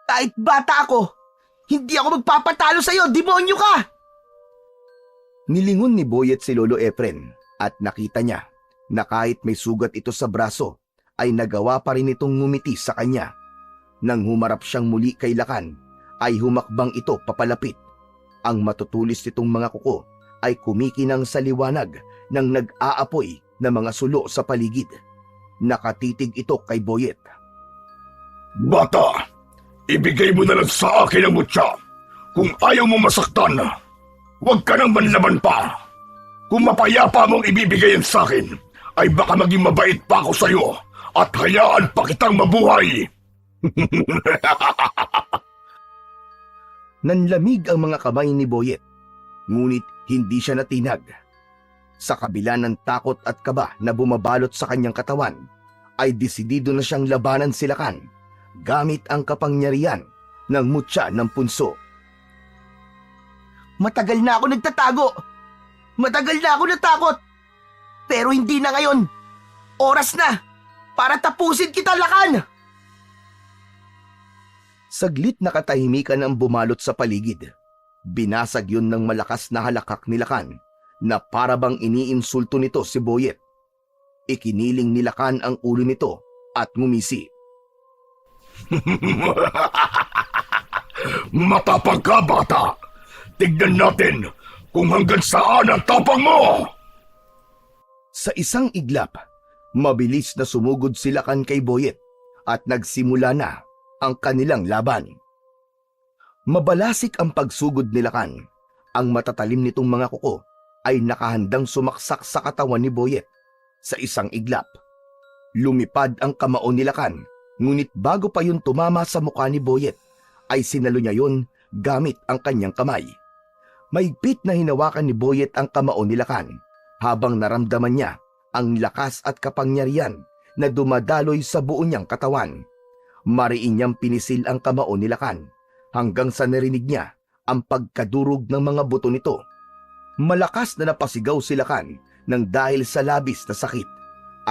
Kahit bata ako, hindi ako magpapatalo sa'yo, demonyo ka! Nilingon ni Boyet si Lolo Efren at nakita niya na kahit may sugat ito sa braso, ay nagawa pa rin itong ngumiti sa kanya. Nang humarap siyang muli kay Lakan, ay humakbang ito papalapit. Ang matutulis nitong mga kuko ay kumikinang sa liwanag ng nag-aapoy na mga sulo sa paligid. Nakatitig ito kay Boyet. Bata, ibigay mo na lang sa akin ang mutya. Kung ayaw mo masaktan, huwag ka nang manlaban pa. Kung mapayapa mong ibibigay yan sa akin, ay baka maging mabait pa ako sa'yo at hayaan pa kitang mabuhay. Nanlamig ang mga kamay ni Boyet, ngunit hindi siya natinag. Sa kabila ng takot at kaba na bumabalot sa kanyang katawan, ay desidido na siyang labanan si Lakan gamit ang kapangyarihan ng mutya ng punso. Matagal na ako nagtatago. Matagal na ako natakot. Pero hindi na ngayon. Oras na para tapusin kita, Lakan! Saglit na katahimikan ang bumalot sa paligid. Binasag yun ng malakas na halakak ni Lakan na parabang iniinsulto nito si Boyet. Ikiniling ni Lakan ang ulo nito at ngumisi. Matapang ka, bata! Tignan natin kung hanggang saan ang tapang mo! Sa isang iglap, mabilis na sumugod si Lakan kay Boyet at nagsimula na ang kanilang laban. Mabalasik ang pagsugod ni Lakan. Ang matatalim nitong mga kuko ay nakahandang sumaksak sa katawan ni Boyet. Sa isang iglap, lumipad ang kamao ni Lakan, ngunit bago pa yun tumama sa mukha ni Boyet, ay sinalo niya yun gamit ang kanyang kamay. Mahigpit na hinawakan ni Boyet ang kamao ni Lakan habang naramdaman niya ang lakas at kapangyarihan na dumadaloy sa buo niyang katawan. Mariin niyang pinisil ang kamao ni Lakan hanggang sa narinig niya ang pagkadurog ng mga buto nito. Malakas na napasigaw si Lakan nang dahil sa labis na sakit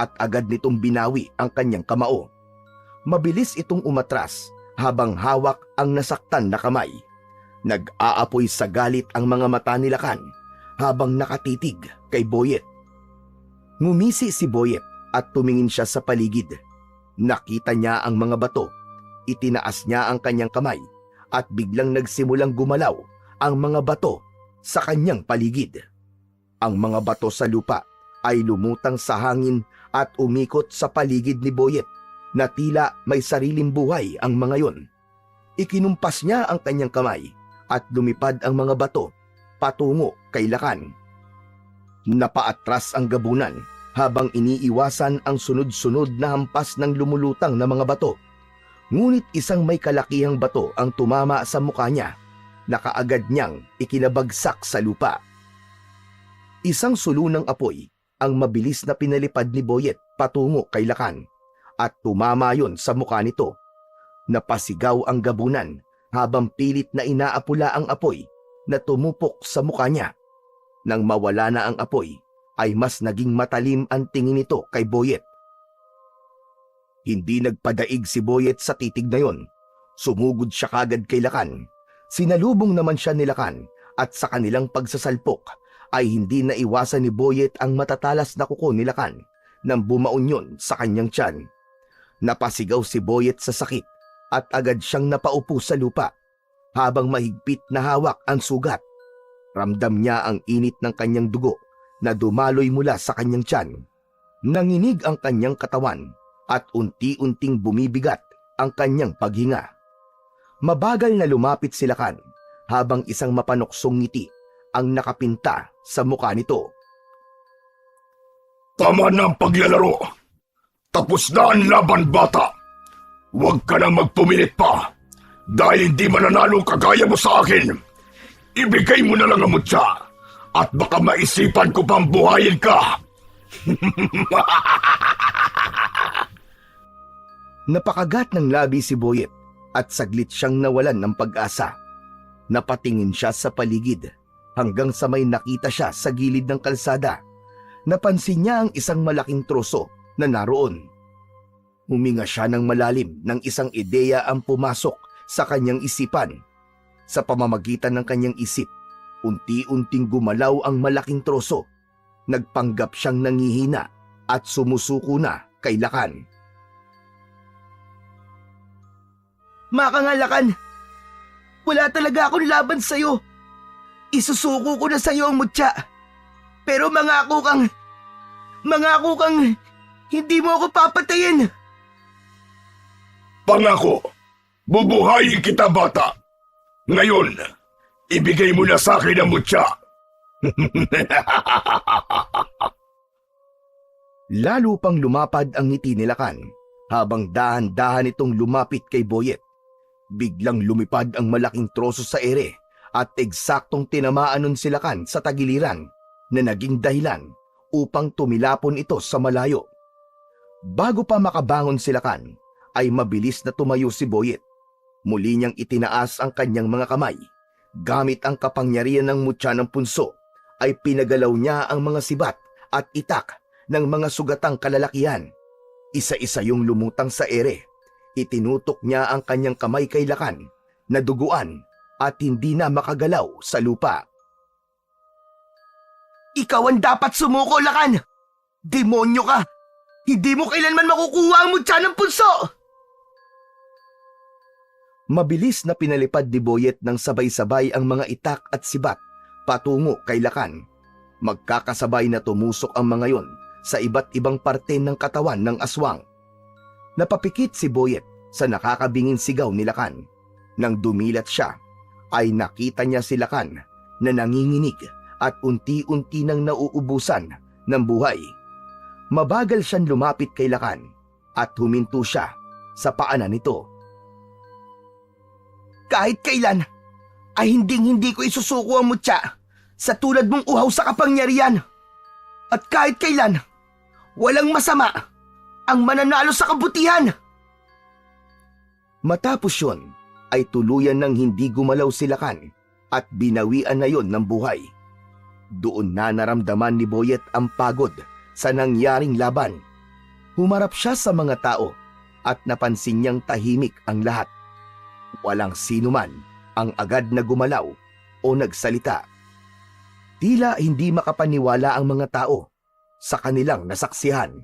at agad nitong binawi ang kanyang kamao. Mabilis itong umatras habang hawak ang nasaktan na kamay. Nag-aapoy sa galit ang mga mata ni Lakan habang nakatitig kay Boyet. Ngumisi si Boyet at tumingin siya sa paligid. Nakita niya ang mga bato. Itinaas niya ang kanyang kamay at biglang nagsimulang gumalaw ang mga bato sa kanyang paligid. Ang mga bato sa lupa ay lumutang sa hangin at umikot sa paligid ni Boyet na tila may sariling buhay ang mga yon. Ikinumpas niya ang kanyang kamay at lumipad ang mga bato patungo kay Lakan. Napaatras ang gabunan habang iniiwasan ang sunod-sunod na hampas ng lumulutang na mga bato. Ngunit isang may kalakihang bato ang tumama sa mukha niya na kaagad niyang ikinabagsak sa lupa. Isang sulunang apoy ang mabilis na pinalipad ni Boyet patungo kay Lakan at tumama yon sa mukha nito. Napasigaw ang gabunan habang pilit na inaapula ang apoy na tumupok sa mukha niya. Nang mawala na ang apoy, ay mas naging matalim ang tingin nito kay Boyet. Hindi nagpadaig si Boyet sa titig na yon. Sumugod siya kagad kay Lakan. Sinalubong naman siya ni Lakan at sa kanilang pagsasalpok ay hindi naiwasan ni Boyet ang matatalas na kuko ni Lakan nang bumaon yun sa kanyang tiyan. Napasigaw si Boyet sa sakit at agad siyang napaupo sa lupa habang mahigpit na hawak ang sugat. Ramdam niya ang init ng kanyang dugo na dumaloy mula sa kanyang tiyan. Nanginig ang kanyang katawan at unti-unting bumibigat ang kanyang paghinga. Mabagal na lumapit si Lakan habang isang mapanuksong ngiti ang nakapinta sa mukha nito. Tama na ang paglalaro. Tapos na ang laban, bata. Huwag ka na magpumilit pa. Dahil hindi mananalo kagaya mo sa akin. Ibigay mo na lang ang mutya at baka maisipan ko pang buhayin ka. Napakagat ng labi si Boyet at saglit siyang nawalan ng pag-asa. Napatingin siya sa paligid hanggang sa may nakita siya sa gilid ng kalsada. Napansin niya ang isang malaking troso na naroon. Huminga siya ng malalim nang isang ideya ang pumasok sa kanyang isipan. Sa pamamagitan ng kanyang isip, unti-unting gumalaw ang malaking troso. Nagpanggap siyang nangihina at sumusuko na kay Lakan. Makangalakan, wala talaga akong laban sa'yo. Isusuko ko na sa'yo ang mutya. Pero mangako kang hindi mo ako papatayin. Pangako, bubuhayin kita, bata. Ngayon, ibigay mo na sa akin ang mutya. Lalo pang lumapad ang ngiti ni Lakan habang dahan-dahan itong lumapit kay Boyet. Biglang lumipad ang malaking troso sa ere at eksaktong tinamaan nun si Lakan sa tagiliran na naging dahilan upang tumilapon ito sa malayo. Bago pa makabangon si Lakan, ay mabilis na tumayo si Boyet. Muli niyang itinaas ang kanyang mga kamay. Gamit ang kapangyarihan ng mutya ng punso, ay pinagalaw niya ang mga sibat at itak ng mga sugatang kalalakihan. Isa-isa yung lumutang sa ere. Itinutok niya ang kanyang kamay kay Lakan, naduguan at hindi na makagalaw sa lupa. Ikaw ang dapat sumuko, Lakan! Demonyo ka! Hindi mo kailanman makukuha ang mutya ng punso! Mabilis na pinalipad ni Boyet ng sabay-sabay ang mga itak at sibat patungo kay Lakan. Magkakasabay na tumusok ang mga yon sa iba't ibang parte ng katawan ng aswang. Napapikit si Boyet sa nakakabingin sigaw ni Lakan. Nang dumilat siya, ay nakita niya si Lakan na nanginginig at unti-unti nang nauubusan ng buhay. Mabagal siyang lumapit kay Lakan at huminto siya sa paanan nito. Kahit kailan, ay hindi ko isusuko ang mutya sa tulad mong uhaw sa kapangyarihan. At kahit kailan, walang masama ang mananalo sa kabutihan. Matapos yun, ay tuluyan ng hindi gumalaw si Lakan at binawian na yon ng buhay. Doon na naramdaman ni Boyet ang pagod sa nangyaring laban. Humarap siya sa mga tao at napansin niyang tahimik ang lahat. Walang sino man ang agad na gumalaw o nagsalita. Tila hindi makapaniwala ang mga tao sa kanilang nasaksihan.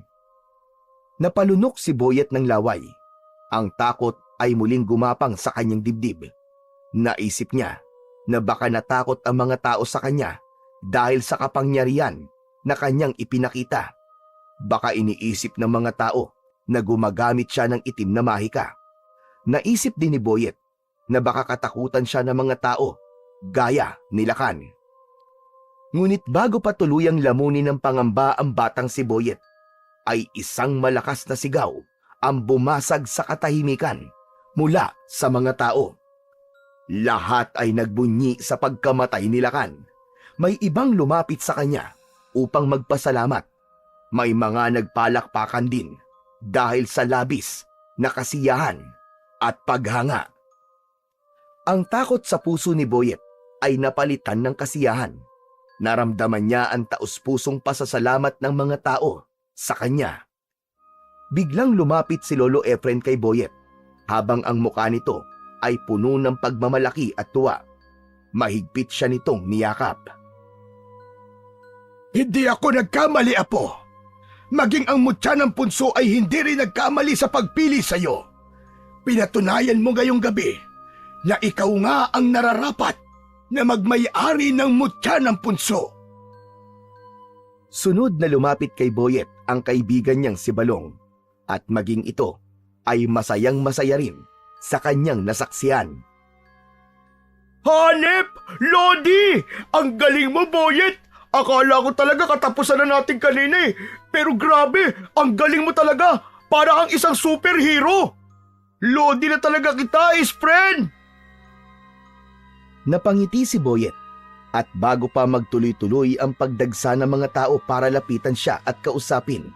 Napalunok si Boyet ng laway. Ang takot ay muling gumapang sa kanyang dibdib. Naisip niya na baka natakot ang mga tao sa kanya dahil sa kapangyarihan na kanyang ipinakita. Baka iniisip ng mga tao na gumagamit siya ng itim na mahika. Naisip din ni Boyet na baka katakutan siya ng mga tao gaya ni Lakan. Ngunit bago pa tuluyang lamunin ng pangamba ang batang si Boyet, ay isang malakas na sigaw ang bumasag sa katahimikan mula sa mga tao. Lahat ay nagbunyi sa pagkamatay ni Lakan. May ibang lumapit sa kanya upang magpasalamat. May mga nagpalakpakan din dahil sa labis na kasiyahan at paghanga. Ang takot sa puso ni Boyet ay napalitan ng kasiyahan. Naramdaman niya ang taus-pusong pasasalamat ng mga tao sa kanya. Biglang lumapit si Lolo Efren kay Boyet habang ang mukha nito ay puno ng pagmamalaki at tuwa. Mahigpit siya nitong niyakap. Hindi ako nagkamali, Apo. Maging ang mutya ng punso ay hindi rin nagkamali sa pagpili sa'yo. Pinatunayan mo ngayong gabi na ikaw nga ang nararapat na magmay-ari ng mutya ng punso. Sunod na lumapit kay Boyet ang kaibigan niyang si Balong at maging ito ay masayang-masaya rin sa kanyang nasaksihan. Hanep! Lodi! Ang galing mo, Boyet! Akala ko talaga katapusan na natin kanina eh. Pero grabe, ang galing mo talaga! Para kang isang superhero! Lodi na talaga kita, friend! Napangiti si Boyet at bago pa magtuloy-tuloy ang pagdagsa ng mga tao para lapitan siya at kausapin,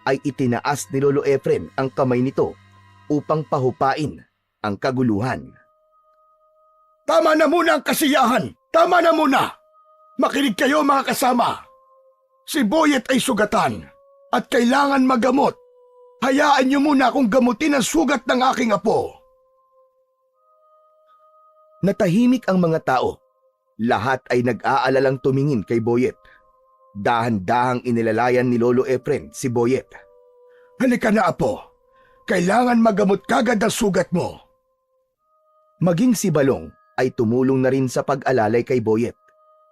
ay itinaas ni Lolo Efren ang kamay nito upang pahupain ang kaguluhan. Tama na muna ang kasiyahan! Tama na muna! Makinig kayo mga kasama! Si Boyet ay sugatan at kailangan magamot. Hayaan niyo muna akong gamutin ang sugat ng aking apo. Natahimik ang mga tao. Lahat ay nag-aalalang tumingin kay Boyet. Dahan-dahang inilalayan ni Lolo Efren si Boyet. Halika na, Apo. Kailangan magamot kagad ang sugat mo. Maging si Balong ay tumulong na rin sa pag-alalay kay Boyet.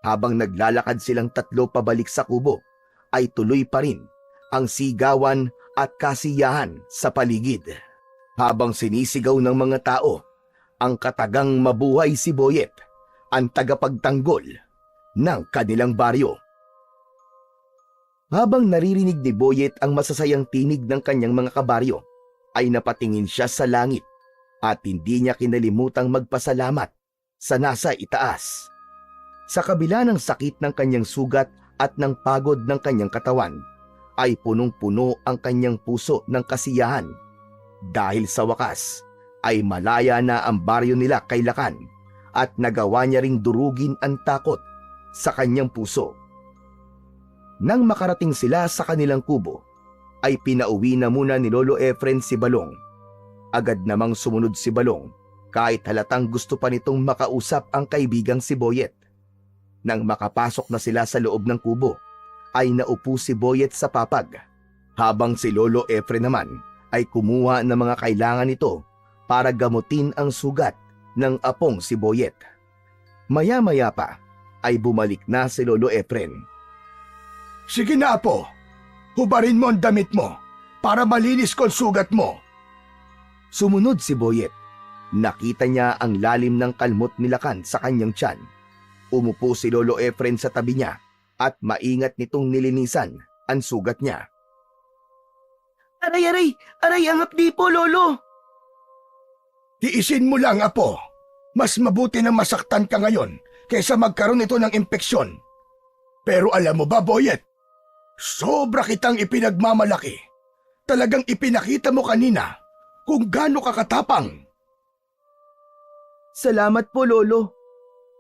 Habang naglalakad silang tatlo pabalik sa kubo, ay tuloy pa rin ang sigawan at kasiyahan sa paligid. Habang sinisigaw ng mga tao, ang katagang mabuhay si Boyet, ang tagapagtanggol ng kanilang baryo. Habang naririnig ni Boyet ang masasayang tinig ng kanyang mga kabaryo, ay napatingin siya sa langit at hindi niya kinalimutang magpasalamat sa nasa itaas. Sa kabila ng sakit ng kanyang sugat at ng pagod ng kanyang katawan, ay punong-puno ang kanyang puso ng kasiyahan dahil sa wakas ay malaya na ang baryo nila kay Lakan at nagawa niya ring durugin ang takot sa kanyang puso. Nang makarating sila sa kanilang kubo, ay pinauwi na muna ni Lolo Efren si Balong. Agad namang sumunod si Balong kahit halatang gusto pa nitong makausap ang kaibigang si Boyet. Nang makapasok na sila sa loob ng kubo, ay naupo si Boyet sa papag, habang si Lolo Efren naman ay kumuha ng mga kailangan nito para gamutin ang sugat ng apong si Boyet. Maya-maya pa ay bumalik na si Lolo Efren. Sige na, Apo. Hubarin mo ang damit mo para malinis ko ang sugat mo. Sumunod si Boyet. Nakita niya ang lalim ng kalmot ni Lakan sa kanyang tiyan. Umupo si Lolo Efren sa tabi niya at maingat nitong nilinisan ang sugat niya. Aray, aray! Aray, ang hapdi po, Lolo! Tiisin mo lang, Apo. Mas mabuti na masaktan ka ngayon kaysa magkaroon ito ng impeksyon. Pero alam mo ba, Boyet? Sobra kitang ipinagmamalaki. Talagang ipinakita mo kanina kung gaano ka katapang. Salamat po, Lolo.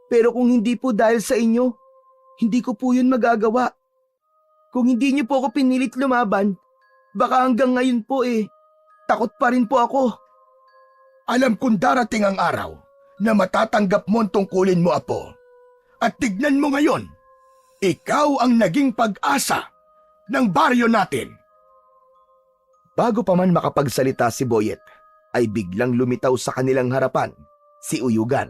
Pero kung hindi po dahil sa inyo, hindi ko po yun magagawa. Kung hindi niyo po ako pinilit lumaban, baka hanggang ngayon po takot pa rin po ako. Alam kong darating ang araw na matatanggap mo ang tungkulin mo, Apo. At tignan mo ngayon, ikaw ang naging pag-asa ng baryo natin. Bago pa man makapagsalita si Boyet, ay biglang lumitaw sa kanilang harapan si Uyugan.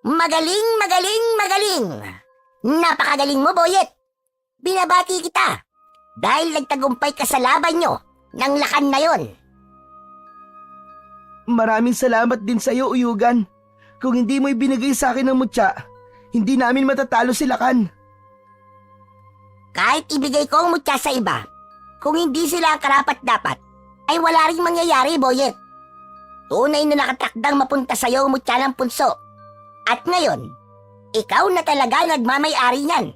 Magaling, magaling, magaling! Napakagaling mo, Boyet! Binabati kita dahil nagtagumpay ka sa laban nyo ng Lakan na yon. Maraming salamat din sa iyo, Uyugan. Kung hindi mo ibinigay sa akin ang mutya, hindi namin matatalo si Lakan. Kahit ibigay ko ang mutya sa iba, kung hindi sila ang karapat-dapat, ay wala ring mangyayari, Boyet. Tunay na nakatakdang mapunta sa iyo ang mutya ng punso. At ngayon, ikaw na talaga nagmamay-ari niyan.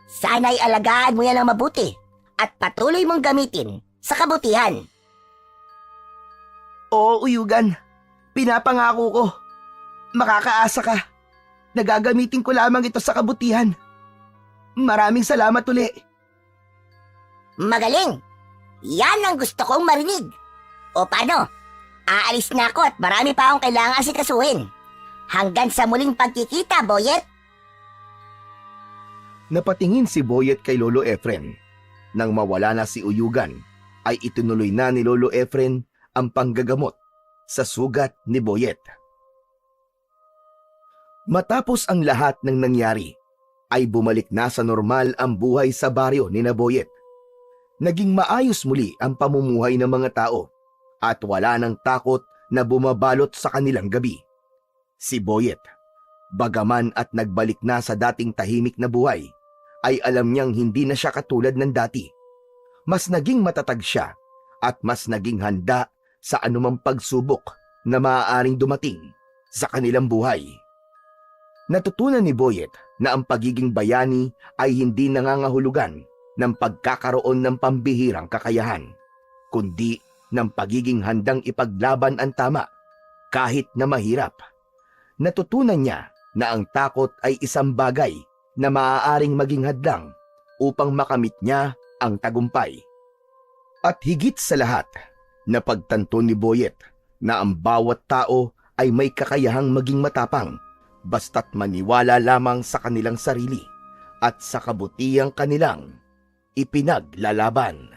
Sana'y alagaan mo yan ng mabuti at patuloy mong gamitin sa kabutihan. Oo, Uyugan. Pinapangako ko. Makakaasa ka. Nagagamitin ko lamang ito sa kabutihan. Maraming salamat uli. Magaling! Yan ang gusto kong marinig. O paano? Aalis na ako at marami pa akong kailangan asikasuhin. Hanggang sa muling pagkikita, Boyet! Napatingin si Boyet kay Lolo Efren. Nang mawala na si Uyugan, ay itinuloy na ni Lolo Efren ang panggagamot sa sugat ni Boyet. Matapos ang lahat ng nangyari, ay bumalik na sa normal ang buhay sa baryo ni na Boyet. Naging maayos muli ang pamumuhay ng mga tao at wala nang takot na bumabalot sa kanilang gabi. Si Boyet, bagaman at nagbalik na sa dating tahimik na buhay, ay alam niyang hindi na siya katulad ng dati. Mas naging matatag siya at mas naging handa sa anumang pagsubok na maaaring dumating sa kanilang buhay. Natutunan ni Boyet na ang pagiging bayani ay hindi nangangahulugan ng pagkakaroon ng pambihirang kakayahan, kundi ng pagiging handang ipaglaban ang tama kahit na mahirap. Natutunan niya na ang takot ay isang bagay na maaaring maging hadlang upang makamit niya ang tagumpay. At higit sa lahat, napagtanto ni Boyet na ang bawat tao ay may kakayahang maging matapang basta't maniwala lamang sa kanilang sarili at sa kabutihang kanilang ipinaglalaban.